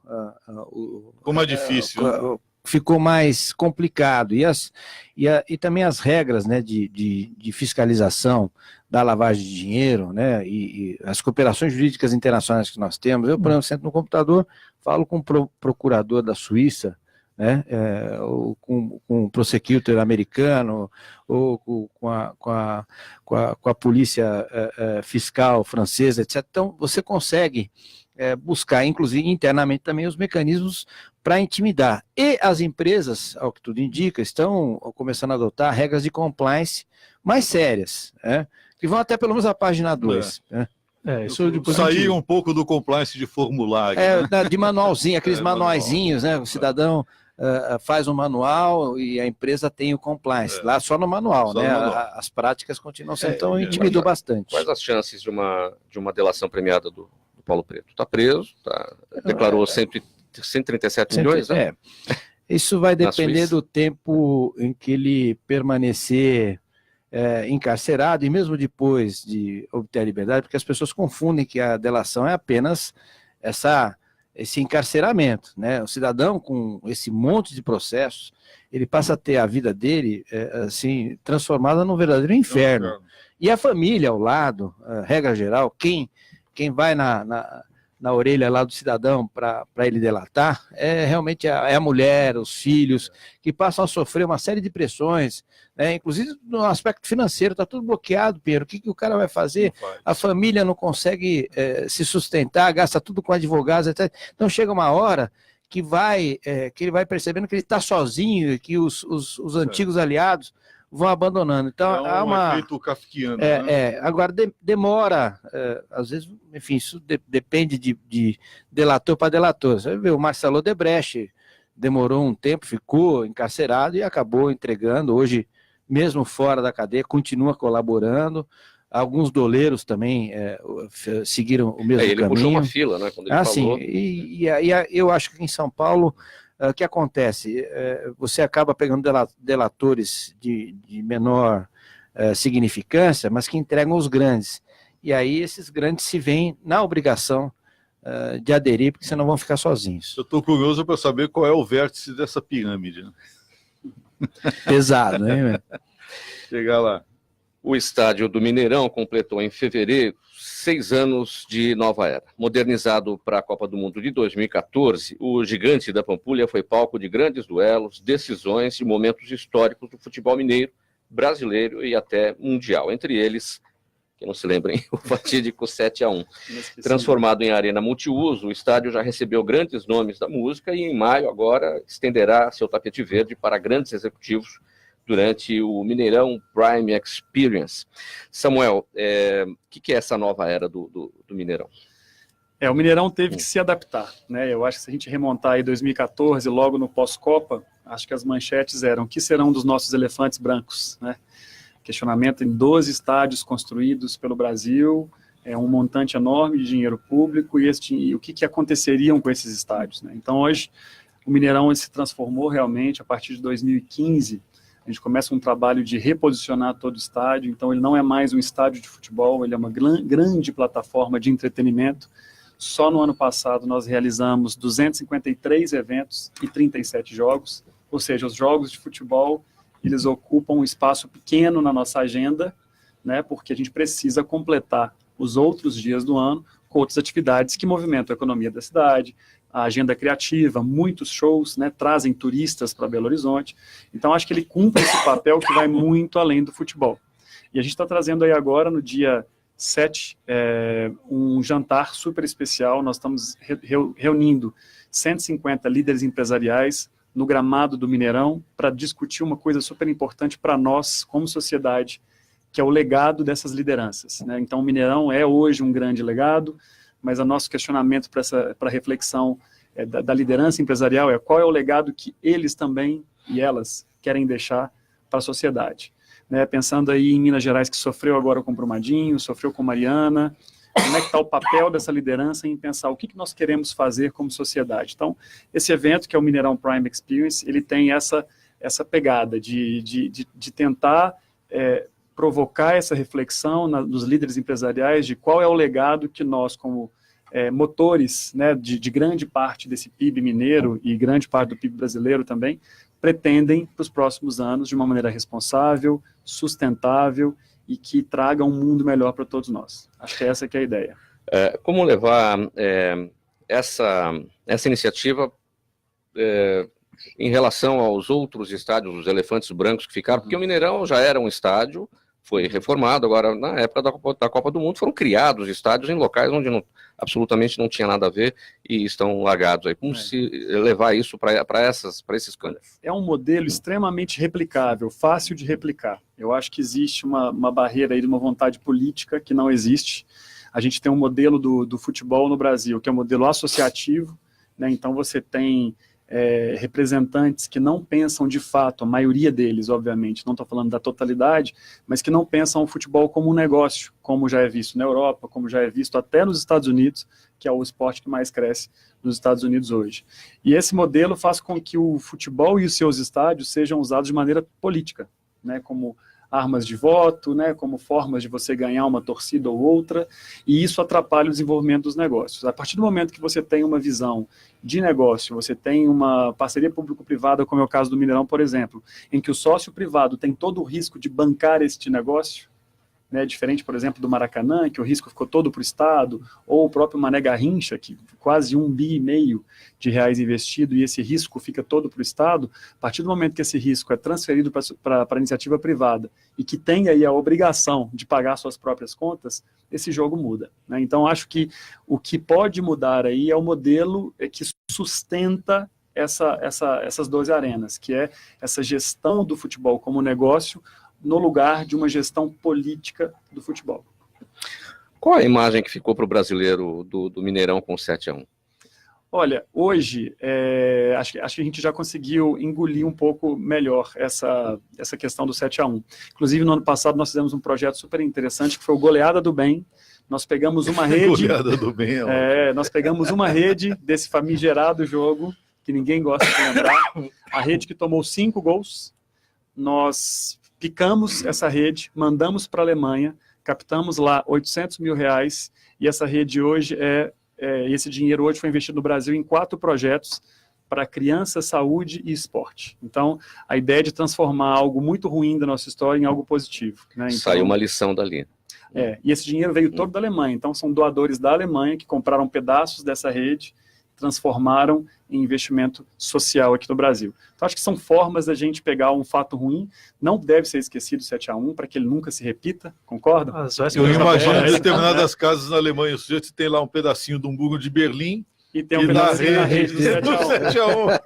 Speaker 5: Como é difícil.
Speaker 3: Ficou mais complicado. E também as regras, né, de fiscalização da lavagem de dinheiro, né, e as cooperações jurídicas internacionais que nós temos. Eu, por exemplo, sento no computador, falo com o procurador da Suíça, né, ou com o prosecutor americano, ou com a polícia fiscal francesa, etc. Então, você consegue buscar, inclusive internamente também, os mecanismos para intimidar. E as empresas, ao que tudo indica, estão começando a adotar regras de compliance mais sérias, né, que vão até pelo menos a página 2.
Speaker 6: Isso depois
Speaker 5: sair um pouco do compliance de formulário.
Speaker 3: De manualzinho, aqueles manuaizinhos, né? O cidadão faz um manual e a empresa tem o compliance. Lá só no manual, né? As práticas continuam sendo, então intimidou bastante.
Speaker 2: Quais as chances de uma delação premiada do Paulo Preto? Está preso, declarou 137 milhões, né?
Speaker 3: Isso vai depender do tempo em que ele permanecer encarcerado, e mesmo depois de obter a liberdade, porque as pessoas confundem que a delação é apenas esse encarceramento, né? O cidadão, com esse monte de processos, ele passa a ter a vida dele assim, transformada num verdadeiro inferno. E a família ao lado, regra geral, quem vai na na orelha lá do cidadão para ele delatar, realmente a mulher, os filhos, que passam a sofrer uma série de pressões, né? Inclusive no aspecto financeiro, está tudo bloqueado, Pedro. O que o cara vai fazer? A família não consegue se sustentar, gasta tudo com advogados, etc. Então chega uma hora que ele vai percebendo que ele está sozinho, que os antigos aliados vão abandonando. Então,
Speaker 5: há uma efeito kafkiano.
Speaker 3: Agora demora, às vezes, enfim, isso depende de delator para delator. Você vê, o Marcelo Odebrecht demorou um tempo, ficou encarcerado e acabou entregando. Hoje, mesmo fora da cadeia, continua colaborando. Alguns doleiros também seguiram o mesmo caminho.
Speaker 2: Ele puxou uma fila, né, quando ele falou.
Speaker 3: Sim, e eu acho que em São Paulo, o que acontece? Você acaba pegando delatores de menor significância, mas que entregam os grandes. E aí esses grandes se veem na obrigação de aderir, porque senão vão ficar sozinhos.
Speaker 5: Eu estou curioso para saber qual é o vértice dessa pirâmide.
Speaker 3: Pesado, né?
Speaker 5: Chegar lá.
Speaker 2: O estádio do Mineirão completou em fevereiro 6 anos de nova era. Modernizado para a Copa do Mundo de 2014, o Gigante da Pampulha foi palco de grandes duelos, decisões e momentos históricos do futebol mineiro, brasileiro e até mundial. Entre eles, que não se lembrem, o fatídico 7-1. Transformado em arena multiuso, o estádio já recebeu grandes nomes da música e em maio agora estenderá seu tapete verde para grandes executivos durante o Mineirão Prime Experience. Samuel, o que é essa nova era do Mineirão?
Speaker 4: O Mineirão teve que se adaptar, né? Eu acho que se a gente remontar aí 2014, logo no pós-Copa, acho que as manchetes eram: o que serão dos nossos elefantes brancos, né? Questionamento em 12 estádios construídos pelo Brasil, um montante enorme de dinheiro público, e o que aconteceriam com esses estádios, né? Então hoje o Mineirão se transformou realmente a partir de 2015. A gente começa um trabalho de reposicionar todo o estádio, então ele não é mais um estádio de futebol, ele é uma grande plataforma de entretenimento. Só no ano passado nós realizamos 253 eventos e 37 jogos, ou seja, os jogos de futebol, eles ocupam um espaço pequeno na nossa agenda, né, porque a gente precisa completar os outros dias do ano com outras atividades que movimentam a economia da cidade, a agenda criativa, muitos shows, né, trazem turistas para Belo Horizonte. Então, acho que ele cumpre esse papel que vai muito além do futebol. E a gente está trazendo aí agora, no dia 7, um jantar super especial. Nós estamos reunindo 150 líderes empresariais no gramado do Mineirão para discutir uma coisa super importante para nós, como sociedade, que é o legado dessas lideranças, né? Então, o Mineirão é hoje um grande legado, mas o nosso questionamento para a reflexão da liderança empresarial é: qual é o legado que eles também e elas querem deixar para a sociedade, né? Pensando aí em Minas Gerais, que sofreu agora com Brumadinho, sofreu com Mariana, como é que está o papel dessa liderança em pensar o que nós queremos fazer como sociedade. Então, esse evento, que é o Mineirão Prime Experience, ele tem essa pegada de tentar provocar essa reflexão nos líderes empresariais de qual é o legado que nós, como motores, né, de grande parte desse PIB mineiro e grande parte do PIB brasileiro também, pretendem para os próximos anos de uma maneira responsável, sustentável e que traga um mundo melhor para todos nós. Acho que essa que é a ideia.
Speaker 2: Como levar essa iniciativa em relação aos outros estádios, os elefantes brancos que ficaram, porque o Mineirão já era um estádio, foi reformado, agora na época da Copa do Mundo foram criados estádios em locais onde absolutamente não tinha nada a ver e estão largados aí. Como se levar isso para esses cantos?
Speaker 4: É um modelo extremamente replicável, fácil de replicar. Eu acho que existe uma barreira aí de uma vontade política que não existe. A gente tem um modelo do futebol no Brasil, que é um modelo associativo, né? Então você tem representantes que não pensam de fato, a maioria deles, obviamente, não estou falando da totalidade, mas que não pensam o futebol como um negócio, como já é visto na Europa, como já é visto até nos Estados Unidos, que é o esporte que mais cresce nos Estados Unidos hoje. E esse modelo faz com que o futebol e os seus estádios sejam usados de maneira política, né, como armas de voto, né, como formas de você ganhar uma torcida ou outra, e isso atrapalha o desenvolvimento dos negócios. A partir do momento que você tem uma visão de negócio, você tem uma parceria público-privada, como é o caso do Mineirão, por exemplo, em que o sócio privado tem todo o risco de bancar este negócio, né, diferente, por exemplo, do Maracanã, que o risco ficou todo para o Estado, ou o próprio Mané Garrincha, que quase R$1,5 bilhão investido, e esse risco fica todo para o Estado. A partir do momento que esse risco é transferido para a iniciativa privada e que tem aí a obrigação de pagar suas próprias contas, esse jogo muda, né? Então, acho que o que pode mudar aí é o modelo que sustenta essas 12 arenas, que é essa gestão do futebol como negócio no lugar de uma gestão política do futebol.
Speaker 2: Qual a imagem que ficou para o brasileiro do Mineirão com 7-1?
Speaker 4: Olha, hoje, acho que a gente já conseguiu engolir um pouco melhor essa questão do 7-1. Inclusive, no ano passado, nós fizemos um projeto super interessante, que foi o Goleada do Bem. Nós pegamos uma rede...
Speaker 5: Goleada do Bem,
Speaker 4: nós pegamos uma rede desse famigerado jogo, que ninguém gosta de lembrar, a rede que tomou 5 gols. Nós picamos essa rede, mandamos para a Alemanha, captamos lá R$800 mil, e essa rede hoje esse dinheiro hoje foi investido no Brasil em 4 projetos para criança, saúde e esporte. Então, a ideia é de transformar algo muito ruim da nossa história em algo positivo, né? Então,
Speaker 2: saiu uma lição dali.
Speaker 4: E esse dinheiro veio todo da Alemanha, então são doadores da Alemanha que compraram pedaços dessa rede, transformaram em investimento social aqui no Brasil. Então, acho que são formas da gente pegar um fato ruim, não deve ser esquecido 7-1, para que ele nunca se repita, concorda?
Speaker 5: Eu imagino em determinadas casas na Alemanha, o sujeito tem lá um pedacinho de um muro de Berlim,
Speaker 4: e tem um pedacinho na rede do
Speaker 5: 7-1.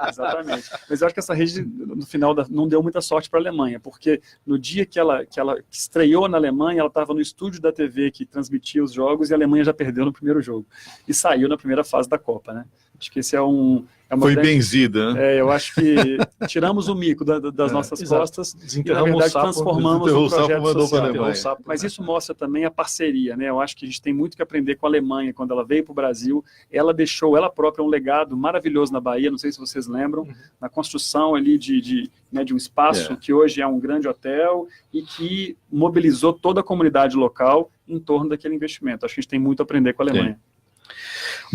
Speaker 4: Exatamente. Mas eu acho que essa rede, no final, não deu muita sorte para a Alemanha, porque no dia que ela estreou na Alemanha, ela estava no estúdio da TV que transmitia os jogos, e a Alemanha já perdeu no primeiro jogo. E saiu na primeira fase da Copa, né? Acho que esse é uma
Speaker 5: foi
Speaker 4: grande...
Speaker 5: benzida, né?
Speaker 4: Eu acho que tiramos o mico das nossas costas e, na verdade, transformamos o projeto social. Mas isso mostra também a parceria, né? Eu acho que a gente tem muito que aprender com a Alemanha. Quando ela veio para o Brasil, ela deixou ela própria um legado maravilhoso na Bahia, não sei se vocês lembram, na construção ali de um espaço que hoje é um grande hotel e que mobilizou toda a comunidade local em torno daquele investimento. Acho que a gente tem muito a aprender com a Alemanha.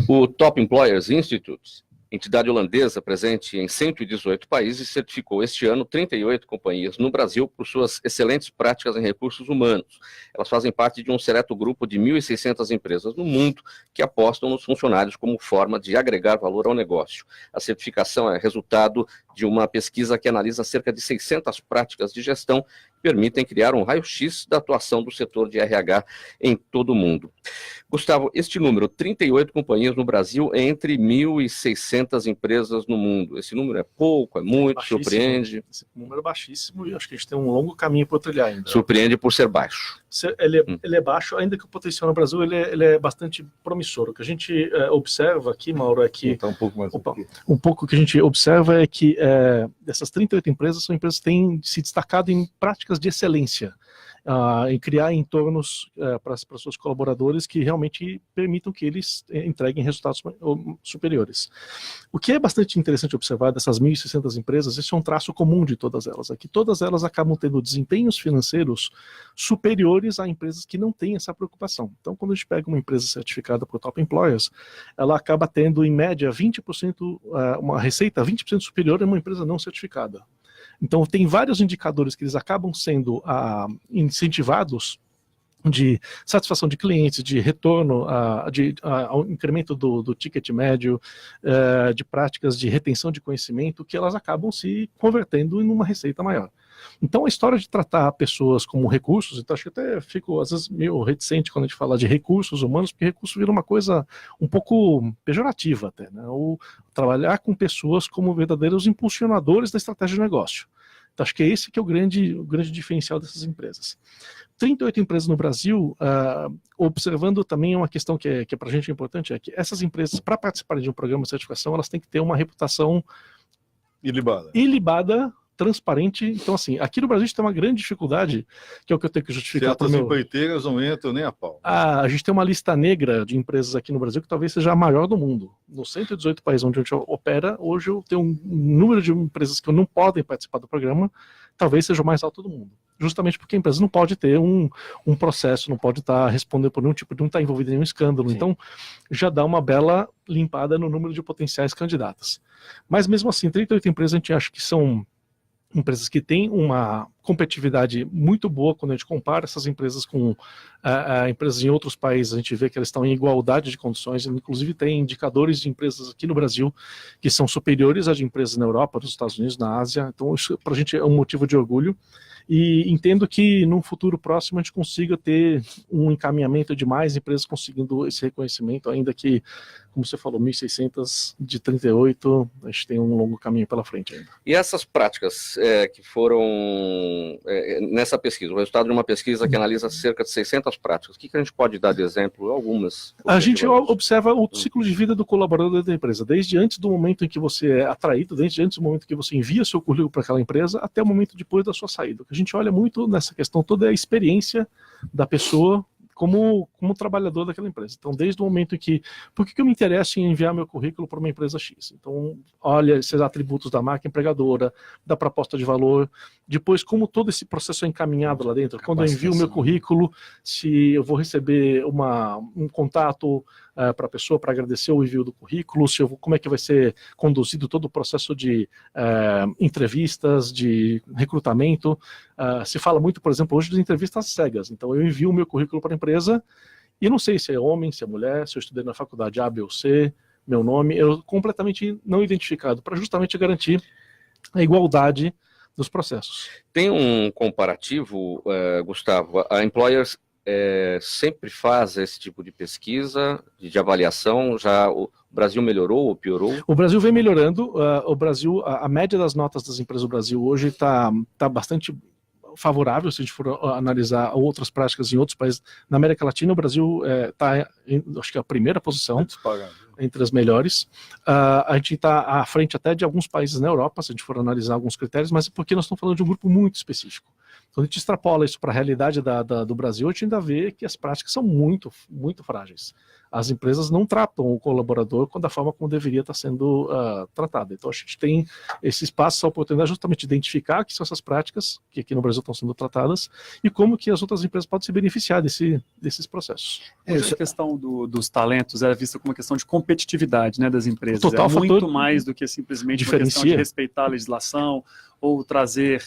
Speaker 2: O Top Employers Institute, entidade holandesa presente em 118 países, certificou este ano 38 companhias no Brasil por suas excelentes práticas em recursos humanos. Elas fazem parte de um seleto grupo de 1.600 empresas no mundo que apostam nos funcionários como forma de agregar valor ao negócio. A certificação é resultado de uma pesquisa que analisa cerca de 600 práticas de gestão que permitem criar um raio-x da atuação do setor de RH em todo o mundo. Gustavo, este número, 38 companhias no Brasil, é entre 1.600 empresas no mundo. Esse número é pouco, é muito, surpreende?
Speaker 6: Esse número é baixíssimo e acho que a gente tem um longo caminho para trilhar ainda.
Speaker 2: Surpreende por ser baixo.
Speaker 6: Ele é baixo, ainda que o potencial no Brasil ele é bastante promissor. O que a gente observa aqui, Mauro, é que...
Speaker 5: Então, um pouco mais
Speaker 6: um pouco que a gente observa é que dessas 38 empresas, são empresas que têm se destacado em práticas de excelência, em criar entornos para seus colaboradores que realmente permitam que eles entreguem resultados superiores. O que é bastante interessante observar dessas 1.600 empresas, esse é um traço comum de todas elas, é que todas elas acabam tendo desempenhos financeiros superiores a empresas que não têm essa preocupação. Então, quando a gente pega uma empresa certificada por Top Employers, ela acaba tendo, em média, 20%, uma receita 20% superior a uma empresa não certificada. Então, tem vários indicadores que eles acabam sendo incentivados de satisfação de clientes, de retorno, ao incremento do ticket médio, de práticas de retenção de conhecimento, que elas acabam se convertendo em uma receita maior. Então, a história de tratar pessoas como recursos, então acho que até fico, às vezes, meio reticente quando a gente fala de recursos humanos, porque recurso vira uma coisa um pouco pejorativa até, né? Ou trabalhar com pessoas como verdadeiros impulsionadores da estratégia de negócio. Então, acho que é esse que é o grande diferencial dessas empresas. 38 empresas no Brasil, observando também uma questão que é para a gente importante, é que essas empresas, para participarem de um programa de certificação, elas têm que ter uma reputação ilibada, transparente. Então, assim, aqui no Brasil a gente tem uma grande dificuldade, que é o que eu tenho que justificar.
Speaker 5: Certas empreiteiras não entram nem a pau.
Speaker 6: A gente tem uma lista negra de empresas aqui no Brasil que talvez seja a maior do mundo. Nos 118 países onde a gente opera, hoje eu tenho um número de empresas que não podem participar do programa, talvez seja o mais alto do mundo. Justamente porque a empresa não pode ter um processo, não pode estar respondendo por nenhum tipo, não estar envolvida em nenhum escândalo. Sim. Então, já dá uma bela limpada no número de potenciais candidatas. Mas mesmo assim, 38 empresas a gente acha que são empresas que têm uma competitividade muito boa quando a gente compara essas empresas com empresas em outros países. A gente vê que elas estão em igualdade de condições, inclusive tem indicadores de empresas aqui no Brasil que são superiores às de empresas na Europa, nos Estados Unidos, na Ásia. Então isso para a gente é um motivo de orgulho. E entendo que num futuro próximo a gente consiga ter um encaminhamento de mais empresas conseguindo esse reconhecimento, ainda que, como você falou, 1.600 de 38, a gente tem um longo caminho pela frente ainda.
Speaker 2: E essas práticas que foram nessa pesquisa, o resultado de uma pesquisa que analisa cerca de 600 práticas, o que a gente pode dar de exemplo? Algumas.
Speaker 6: A gente observa o ciclo de vida do colaborador da empresa, desde antes do momento em que você é atraído, desde antes do momento em que você envia seu currículo para aquela empresa, até o momento depois da sua saída. A gente olha muito nessa questão toda a experiência da pessoa como trabalhador daquela empresa. Então, desde o momento em que... Por que eu me interesso em enviar meu currículo para uma empresa X? Então, olha esses atributos da marca empregadora, da proposta de valor, depois como todo esse processo é encaminhado lá dentro. Quando eu envio o meu currículo, se eu vou receber um contato para a pessoa para agradecer o envio do currículo, como é que vai ser conduzido todo o processo de entrevistas, de recrutamento. Se fala muito, por exemplo, hoje de entrevistas cegas. Então, eu envio o meu currículo para a empresa e não sei se é homem, se é mulher, se eu estudei na faculdade A, B ou C, meu nome, eu completamente não identificado, para justamente garantir a igualdade dos processos.
Speaker 2: Tem um comparativo, Gustavo, a Employers sempre faz esse tipo de pesquisa, de avaliação, já o Brasil melhorou ou piorou?
Speaker 6: O Brasil vem melhorando, o Brasil, a média das notas das empresas do Brasil hoje está bastante favorável, se a gente for analisar outras práticas em outros países. Na América Latina, o Brasil está, acho que a primeira posição entre as melhores. A gente está à frente até de alguns países na Europa, se a gente for analisar alguns critérios, mas é porque nós estamos falando de um grupo muito específico. Quando a gente extrapola isso para a realidade do Brasil, a gente ainda vê que as práticas são muito, muito frágeis. As empresas não tratam o colaborador da forma como deveria estar sendo tratada. Então a gente tem esse espaço, essa oportunidade justamente de identificar que são essas práticas que aqui no Brasil estão sendo tratadas e como que as outras empresas podem se beneficiar desses processos.
Speaker 4: A questão dos talentos é vista como uma questão de competitividade, né, das empresas.
Speaker 6: Total
Speaker 4: muito mais do que simplesmente uma questão de respeitar a legislação ou trazer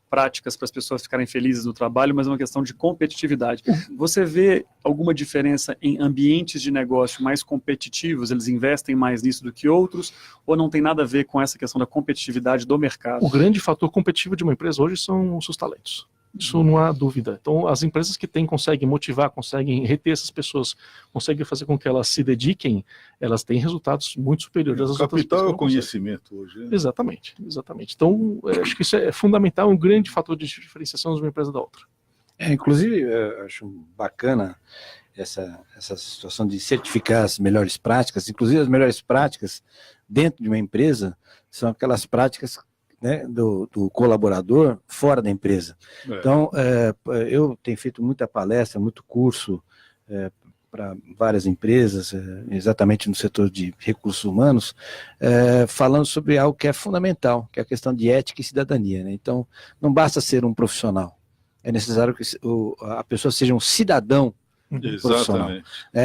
Speaker 4: práticas para as pessoas ficarem felizes no trabalho, mas é uma questão de competitividade. Você vê alguma diferença em ambientes de negócio mais competitivos? Eles investem mais nisso do que outros? Ou não tem nada a ver com essa questão da competitividade do mercado?
Speaker 6: O grande fator competitivo de uma empresa hoje são os seus talentos. Isso não há dúvida. Então, as empresas que conseguem motivar, conseguem reter essas pessoas, conseguem fazer com que elas se dediquem, elas têm resultados muito superiores às outras.
Speaker 5: O capital é o conhecimento hoje. Né?
Speaker 6: Exatamente, exatamente. Então, acho que isso é fundamental, um grande fator de diferenciação de uma empresa da outra.
Speaker 3: Inclusive, eu acho bacana essa situação de certificar as melhores práticas. Inclusive, as melhores práticas dentro de uma empresa são aquelas práticas, né, do colaborador fora da empresa. Então, eu tenho feito muita palestra, muito curso para várias empresas, exatamente no setor de recursos humanos, falando sobre algo que é fundamental, que é a questão de ética e cidadania. Né? Então, não basta ser um profissional, é necessário que a pessoa seja um cidadão profissional.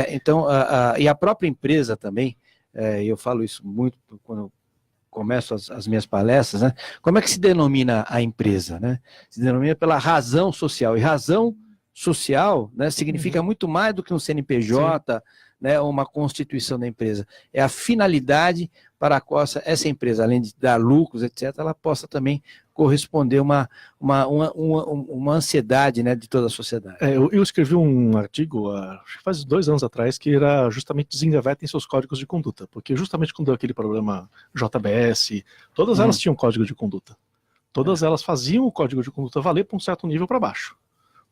Speaker 3: Então, e a própria empresa também, eu falo isso muito quando começo as minhas palestras, né? Como é que se denomina a empresa? Né? Se denomina pela razão social, e razão social, né, significa muito mais do que um CNPJ, né, ou uma constituição da empresa. É a finalidade para a qual essa empresa, além de dar lucros, etc., ela possa também corresponder uma ansiedade, né, de toda a sociedade.
Speaker 6: Eu escrevi um artigo, acho que faz 2 anos atrás, que era justamente desengavetem seus códigos de conduta, porque justamente quando deu aquele problema JBS, todas elas tinham código de conduta. Todas elas faziam o código de conduta valer para um certo nível para baixo.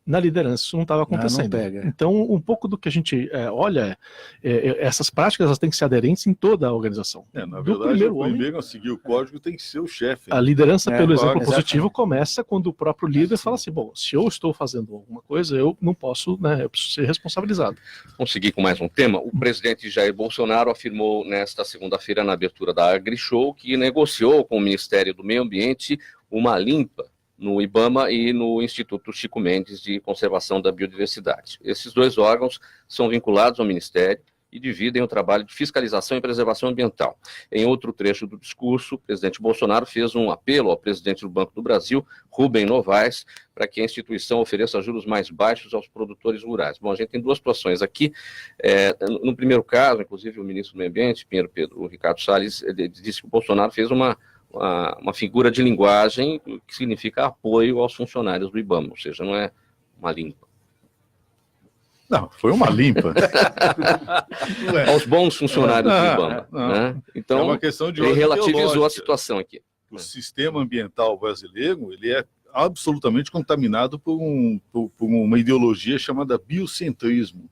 Speaker 6: Na liderança isso não estava acontecendo. Então, um pouco do que a gente olha, essas práticas elas têm que ser aderentes em toda a organização.
Speaker 5: Na verdade, o primeiro a seguir o código tem que ser o chefe.
Speaker 6: A liderança pelo exemplo positivo começa quando o próprio líder fala assim, bom, se eu estou fazendo alguma coisa, eu não posso, né, eu preciso ser responsabilizado.
Speaker 2: Vamos seguir com mais um tema. O presidente Jair Bolsonaro afirmou nesta segunda-feira, na abertura da AgriShow, que negociou com o Ministério do Meio Ambiente uma limpa no IBAMA e no Instituto Chico Mendes de Conservação da Biodiversidade. Esses 2 órgãos são vinculados ao Ministério e dividem o trabalho de fiscalização e preservação ambiental. Em outro trecho do discurso, o presidente Bolsonaro fez um apelo ao presidente do Banco do Brasil, Rubem Novaes, para que a instituição ofereça juros mais baixos aos produtores rurais. Bom, a gente tem duas situações aqui. No primeiro caso, inclusive o ministro do Meio Ambiente, o Ricardo Salles, ele disse que o Bolsonaro fez uma figura de linguagem que significa apoio aos funcionários do IBAMA, ou seja, não é uma limpa.
Speaker 5: Não, foi uma limpa.
Speaker 2: Aos bons funcionários do IBAMA. Né? Então,
Speaker 5: é uma questão de
Speaker 2: ele
Speaker 5: ordem
Speaker 2: relativizou
Speaker 5: teológica.
Speaker 2: a situação aqui.
Speaker 5: O sistema ambiental brasileiro, ele é absolutamente contaminado por uma ideologia chamada biocentrismo.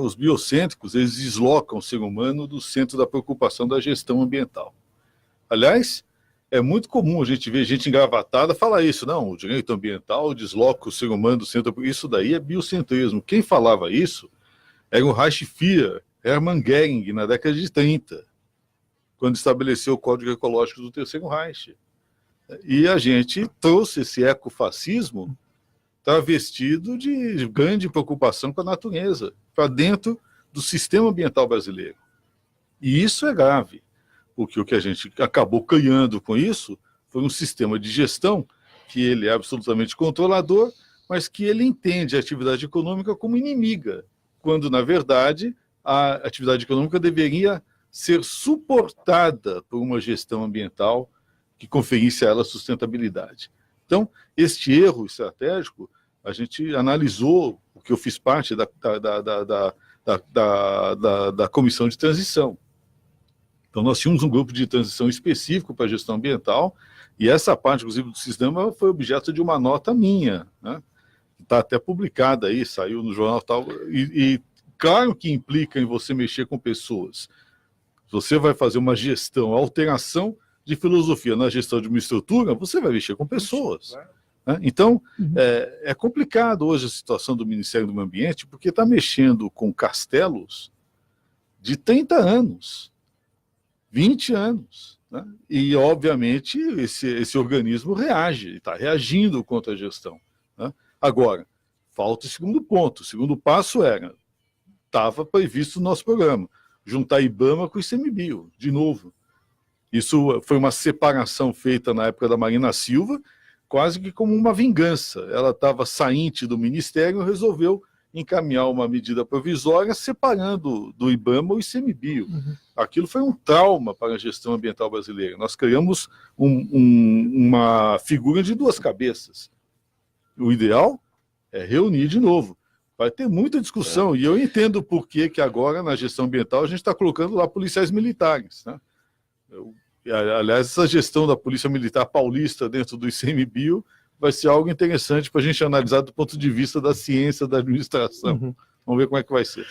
Speaker 5: Os biocêntricos, eles deslocam o ser humano do centro da preocupação da gestão ambiental. Aliás, é muito comum a gente ver gente engravatada falar isso. Não, o direito ambiental desloca o ser humano do centro. Isso daí é biocentrismo. Quem falava isso era o Reichsführer Hermann Göring, na década de 30, quando estabeleceu o Código Ecológico do Terceiro Reich. E a gente trouxe esse ecofascismo travestido de grande preocupação com a natureza para dentro do sistema ambiental brasileiro. E isso é grave, porque o que a gente acabou criando com isso foi um sistema de gestão que ele é absolutamente controlador, mas que ele entende a atividade econômica como inimiga, quando, na verdade, a atividade econômica deveria ser suportada por uma gestão ambiental que conferisse a ela sustentabilidade. Então, este erro estratégico, a gente analisou, porque eu fiz parte da comissão de transição. Então, nós tínhamos um grupo de transição específico para a gestão ambiental, e essa parte, inclusive, do sistema foi objeto de uma nota minha, né? Está até publicada aí, saiu no jornal tal, e claro que implica em você mexer com pessoas. Você vai fazer uma gestão, alteração de filosofia na gestão de uma estrutura, você vai mexer com pessoas. Né? Então, é complicado hoje a situação do Ministério do Meio Ambiente, porque está mexendo com castelos de 30 anos, 20 anos. Né? E, obviamente, esse organismo reage, está reagindo contra a gestão. Né? Agora, falta o segundo ponto. O segundo passo estava previsto no nosso programa, juntar IBAMA com o ICMBio, de novo. Isso foi uma separação feita na época da Marina Silva, quase que como uma vingança. Ela estava sainte do Ministério e resolveu encaminhar uma medida provisória separando do IBAMA o ICMBio. Aquilo foi um trauma para a gestão ambiental brasileira. Nós criamos uma figura de duas cabeças. O ideal é reunir de novo. Vai ter muita discussão, e eu entendo por que agora, na gestão ambiental, a gente está colocando lá policiais militares. Né? Aliás, essa gestão da Polícia Militar Paulista dentro do ICMBio vai ser algo interessante para a gente analisar do ponto de vista da ciência, da administração. Vamos ver como é que vai ser.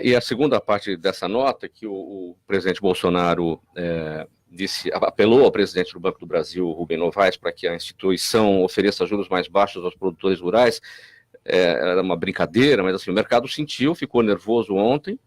Speaker 2: E a segunda parte dessa nota, que o presidente Bolsonaro apelou ao presidente do Banco do Brasil, Rubem Novaes, para que a instituição ofereça juros mais baixos aos produtores rurais. Era uma brincadeira, mas assim, o mercado sentiu, ficou nervoso ontem,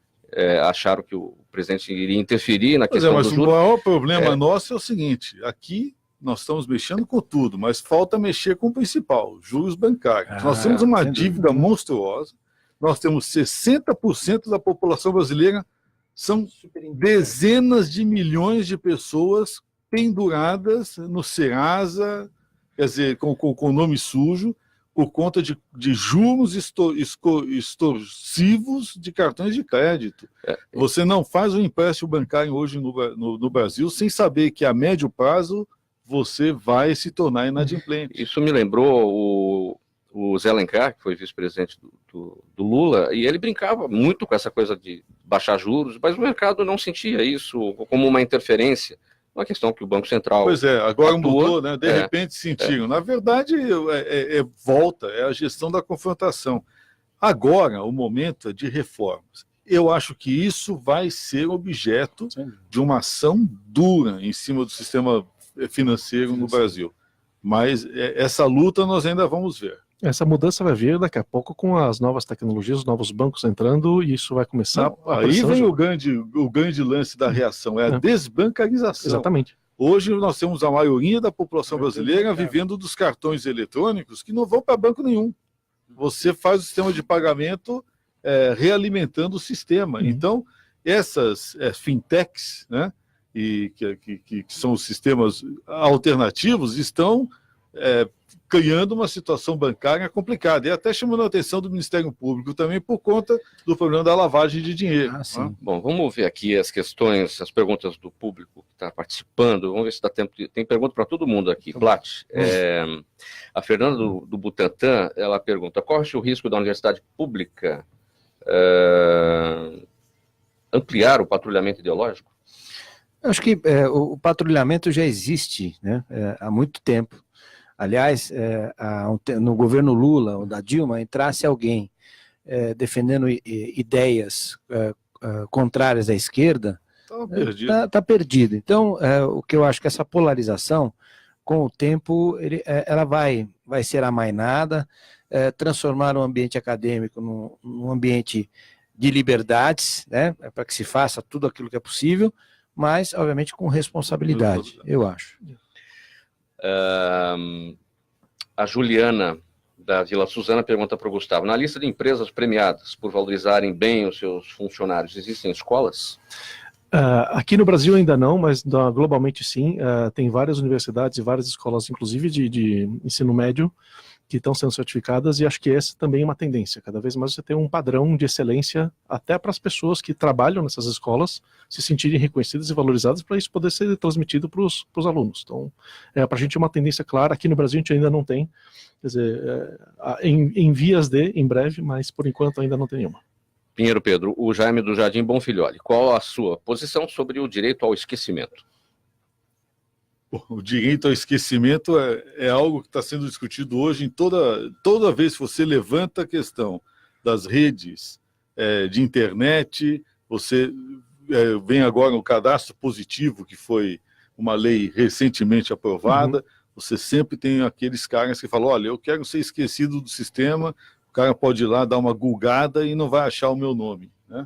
Speaker 2: acharam que o presidente iria interferir na questão
Speaker 5: mas
Speaker 2: do juros.
Speaker 5: O maior problema nosso é o seguinte: aqui nós estamos mexendo com tudo, mas falta mexer com o principal, juros bancários. Nós temos uma dívida monstruosa, nós temos 60% da população brasileira, são dezenas de milhões de pessoas penduradas no Serasa, quer dizer, com nome sujo, por conta de juros extorsivos de cartões de crédito. Você não faz um empréstimo bancário hoje no Brasil sem saber que a médio prazo você vai se tornar inadimplente.
Speaker 2: Isso me lembrou o Zé Alencar, que foi vice-presidente do Lula, e ele brincava muito com essa coisa de baixar juros, mas o mercado não sentia isso como uma interferência. Uma questão que o Banco Central...
Speaker 5: Pois é, agora
Speaker 2: atua,
Speaker 5: mudou, né? De repente sentiram. Na verdade, volta, é a gestão da confrontação. Agora, o momento é de reformas. Eu acho que isso vai ser objeto de uma ação dura em cima do sistema financeiro no Brasil. Mas essa luta nós ainda vamos ver.
Speaker 6: Essa mudança vai vir daqui a pouco com as novas tecnologias, os novos bancos entrando, e isso vai começar...
Speaker 5: Aí vem o grande lance da reação, é a desbancarização.
Speaker 6: Exatamente.
Speaker 5: Hoje nós temos a maioria da população brasileira vivendo dos cartões eletrônicos que não vão para banco nenhum. Você faz o sistema de pagamento realimentando o sistema. Então, essas fintechs, né, e que são os sistemas alternativos, estão criando uma situação bancária complicada, e até chamando a atenção do Ministério Público também por conta do problema da lavagem de dinheiro.
Speaker 3: Sim.
Speaker 2: Bom, vamos ver aqui as questões, as perguntas do público que está participando. Vamos ver se dá tempo. Tem pergunta para todo mundo aqui. Blat, a Fernanda do Butantan, ela pergunta: corre o risco da universidade pública ampliar o patrulhamento ideológico?
Speaker 3: Eu acho que o patrulhamento já existe, né, há muito tempo. Aliás, no governo Lula ou da Dilma, entrasse alguém defendendo ideias contrárias à esquerda, está perdido. Então, o que eu acho que essa polarização, com o tempo, ela vai ser amainada, transformar o ambiente acadêmico num ambiente de liberdades, né, para que se faça tudo aquilo que é possível, mas, obviamente, com responsabilidade, eu acho.
Speaker 2: A Juliana, da Vila Suzana, pergunta para o Gustavo: na lista de empresas premiadas por valorizarem bem os seus funcionários, existem escolas?
Speaker 6: Aqui no Brasil ainda não, mas globalmente sim. Tem várias universidades e várias escolas, inclusive de ensino médio, que estão sendo certificadas, e acho que essa também é uma tendência. Cada vez mais você tem um padrão de excelência até para as pessoas que trabalham nessas escolas se sentirem reconhecidas e valorizadas, para isso poder ser transmitido para os alunos. Então, para a gente é uma tendência clara. Aqui no Brasil a gente ainda não tem, quer dizer, em vias de, em breve, mas por enquanto ainda não tem nenhuma.
Speaker 2: Pinheiro Pedro, o Jaime do Jardim Bonfilholi, qual a sua posição sobre o direito ao esquecimento?
Speaker 5: O direito ao esquecimento é algo que está sendo discutido hoje em toda vez que você levanta a questão das redes de internet, você vem agora no cadastro positivo, que foi uma lei recentemente aprovada, você sempre tem aqueles caras que falam: olha, eu quero ser esquecido do sistema, o cara pode ir lá dar uma gulgada e não vai achar o meu nome, né?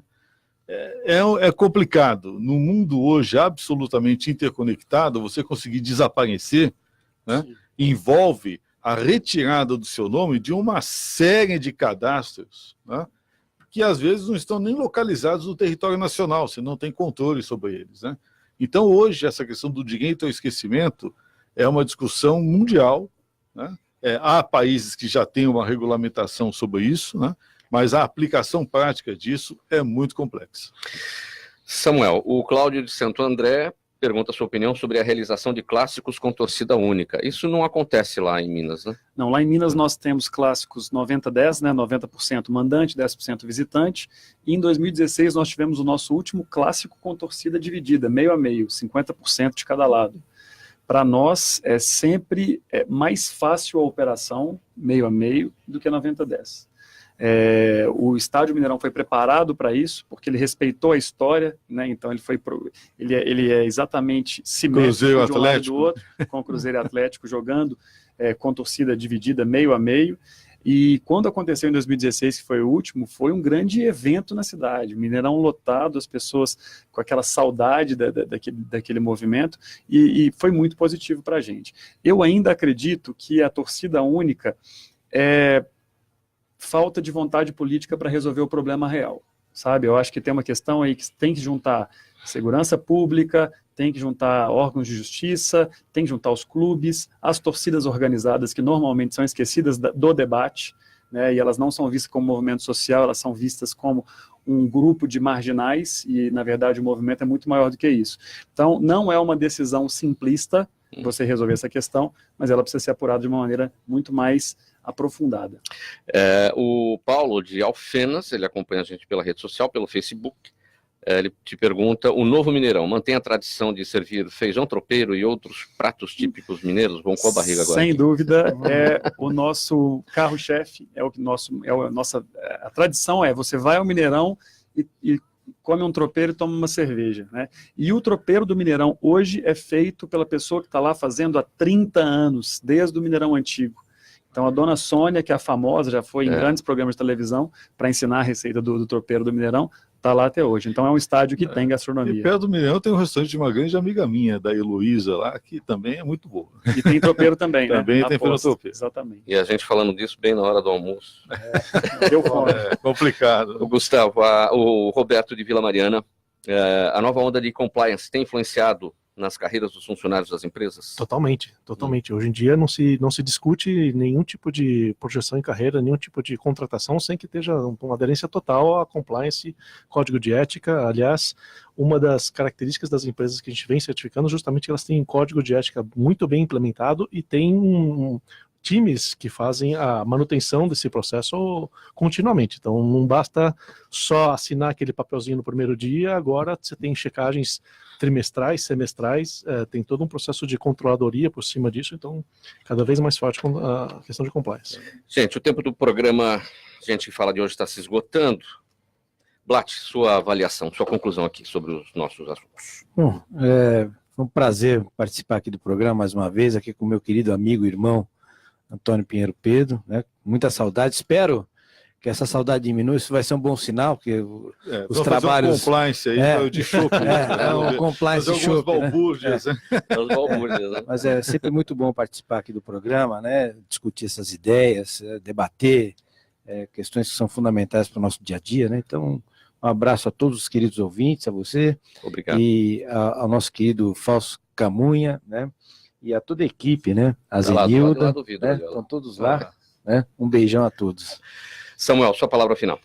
Speaker 5: É complicado. No mundo hoje absolutamente interconectado, você conseguir desaparecer, né, envolve a retirada do seu nome de uma série de cadastros, né, que às vezes não estão nem localizados no território nacional, você não tem controle sobre eles, né? Então hoje essa questão do direito ao esquecimento é uma discussão mundial, né? Há países que já têm uma regulamentação sobre isso, né? Mas a aplicação prática disso é muito complexa.
Speaker 2: Samuel, o Cláudio de Santo André pergunta a sua opinião sobre a realização de clássicos com torcida única. Isso não acontece lá em Minas, né?
Speaker 4: Não, lá em Minas nós temos clássicos 90-10, né? 90% mandante, 10% visitante. E em 2016 nós tivemos o nosso último clássico com torcida dividida, meio a meio, 50% de cada lado. Para nós é sempre mais fácil a operação meio a meio do que 90-10. O Estádio Mineirão foi preparado para isso, porque ele respeitou a história, né? Então ele é exatamente simétrico de um lado e do outro, com o Cruzeiro e Atlético jogando com torcida dividida meio a meio. E quando aconteceu em 2016, que foi o último, foi um grande evento na cidade, Mineirão lotado, as pessoas com aquela saudade daquele movimento, e foi muito positivo para a gente. Eu ainda acredito que a torcida única falta de vontade política para resolver o problema real, sabe? Eu acho que tem uma questão aí que tem que juntar segurança pública, tem que juntar órgãos de justiça, tem que juntar os clubes, as torcidas organizadas, que normalmente são esquecidas do debate, né? E elas não são vistas como movimento social, elas são vistas como um grupo de marginais, e na verdade o movimento é muito maior do que isso. Então não é uma decisão simplista você resolver essa questão, mas ela precisa ser apurada de uma maneira muito mais aprofundada.
Speaker 2: O Paulo de Alfenas, ele acompanha a gente pela rede social, pelo Facebook, ele te pergunta: o novo Mineirão mantém a tradição de servir feijão tropeiro e outros pratos típicos mineiros? Vão com a barriga agora.
Speaker 4: Sem dúvida, o nosso carro-chefe, a tradição você vai ao Mineirão e come um tropeiro e toma uma cerveja, né? E o tropeiro do Mineirão hoje é feito pela pessoa que está lá fazendo há 30 anos, desde o Mineirão antigo. Então, a dona Sônia, que é a famosa, já foi em grandes programas de televisão para ensinar a receita do tropeiro do Mineirão, está lá até hoje. Então, é um estádio que tem gastronomia.
Speaker 5: E perto do Mineirão tem um restaurante de uma grande amiga minha, da Heloísa, lá, que também é muito boa.
Speaker 4: E tem tropeiro também, né?
Speaker 5: Também tem tropeiro.
Speaker 4: Exatamente.
Speaker 2: E a gente falando disso bem na hora do almoço.
Speaker 4: Deu fome.
Speaker 5: É complicado.
Speaker 2: O Gustavo, o Roberto de Vila Mariana, a nova onda de compliance tem influenciado nas carreiras dos funcionários das empresas?
Speaker 6: Totalmente. Hoje em dia não se discute nenhum tipo de projeção em carreira, nenhum tipo de contratação sem que esteja uma aderência total à compliance, código de ética. Aliás, uma das características das empresas que a gente vem certificando justamente que elas têm um código de ética muito bem implementado e tem times que fazem a manutenção desse processo continuamente. Então não basta só assinar aquele papelzinho no primeiro dia, agora você tem checagens trimestrais, semestrais, tem todo um processo de controladoria por cima disso, então cada vez mais forte com a questão de compliance.
Speaker 2: Gente, o tempo do programa, a gente fala de hoje, está se esgotando. Blatt, sua avaliação, sua conclusão aqui sobre os nossos assuntos.
Speaker 3: Bom, foi um prazer participar aqui do programa mais uma vez, aqui com o meu querido amigo e irmão Antônio Pinheiro Pedro, né? Muita saudade, espero que essa saudade diminua, isso vai ser um bom sinal, porque os trabalhos...
Speaker 5: Fazer um compliance aí, de chope.
Speaker 3: Um compliance de chope,
Speaker 5: balbúrdias, né?
Speaker 2: Os balbúrdias, né?
Speaker 3: Mas é sempre muito bom participar aqui do programa, né? Discutir essas ideias, debater questões que são fundamentais para o nosso dia a dia, né? Então, um abraço a todos os queridos ouvintes, a você.
Speaker 2: Obrigado.
Speaker 3: E ao nosso querido Fausto Camunha, né? E a toda a equipe, né? A Zenilda, né? Estão todos lá, né? Um beijão a todos.
Speaker 2: Samuel, sua palavra final.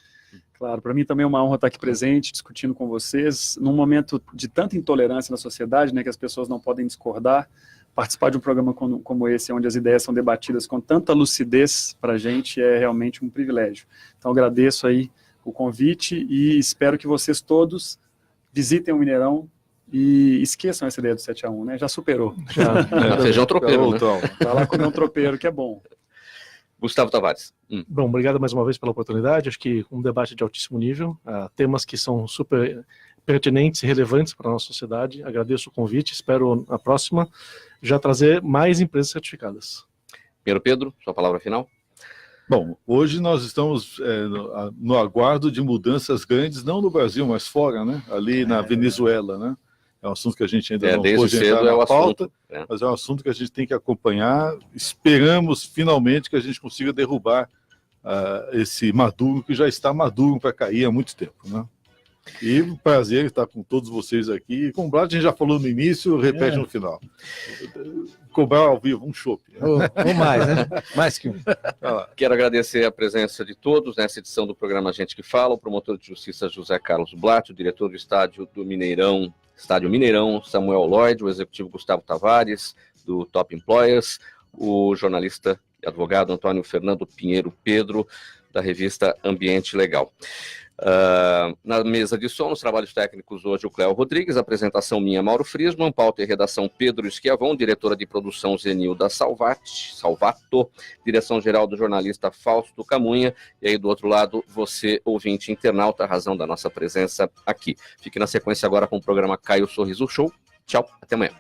Speaker 4: Claro, para mim também é uma honra estar aqui presente, discutindo com vocês, num momento de tanta intolerância na sociedade, né, que as pessoas não podem discordar. Participar de um programa como esse, onde as ideias são debatidas com tanta lucidez para a gente, é realmente um privilégio. Então, agradeço aí o convite e espero que vocês todos visitem o Mineirão e esqueçam essa ideia do 7-1, né? Já superou.
Speaker 2: Feijão tropeiro, né?
Speaker 4: Vai lá comer um tropeiro, que é bom.
Speaker 2: Gustavo Tavares.
Speaker 6: Bom, obrigado mais uma vez pela oportunidade. Acho que um debate de altíssimo nível, temas que são super pertinentes e relevantes para a nossa sociedade. Agradeço o convite, espero na próxima já trazer mais empresas certificadas.
Speaker 2: Pedro, sua palavra final.
Speaker 5: Bom, hoje nós estamos no aguardo de mudanças grandes, não no Brasil, mas fora, né? Ali na Venezuela, né? É um assunto que a gente ainda não pôde entrar na pauta, mas é um assunto que a gente tem que acompanhar. Esperamos, finalmente, que a gente consiga derrubar esse Maduro, que já está maduro para cair há muito tempo, né? E um prazer estar com todos vocês aqui. Com o Blatt, a gente já falou no início, repete no final. Cobrar ao vivo, um chopp.
Speaker 3: Ou mais, né? Mais que um.
Speaker 2: Quero agradecer a presença de todos nessa edição do programa Gente que Fala, o promotor de justiça José Carlos Blatt, o diretor do Estádio Mineirão, Samuel Lloyd, o executivo Gustavo Tavares, do Top Employers, o jornalista e advogado Antônio Fernando Pinheiro Pedro, da revista Ambiente Legal. Na mesa de som, nos trabalhos técnicos hoje o Cléo Rodrigues, apresentação minha Mauro Friesman, pauta e redação Pedro Esquiavon, diretora de produção Zenilda Salvato, direção-geral do jornalista Fausto Camunha, e aí do outro lado você, ouvinte internauta, a razão da nossa presença aqui. Fique na sequência agora com o programa Caio Sorriso Show. Tchau, até amanhã.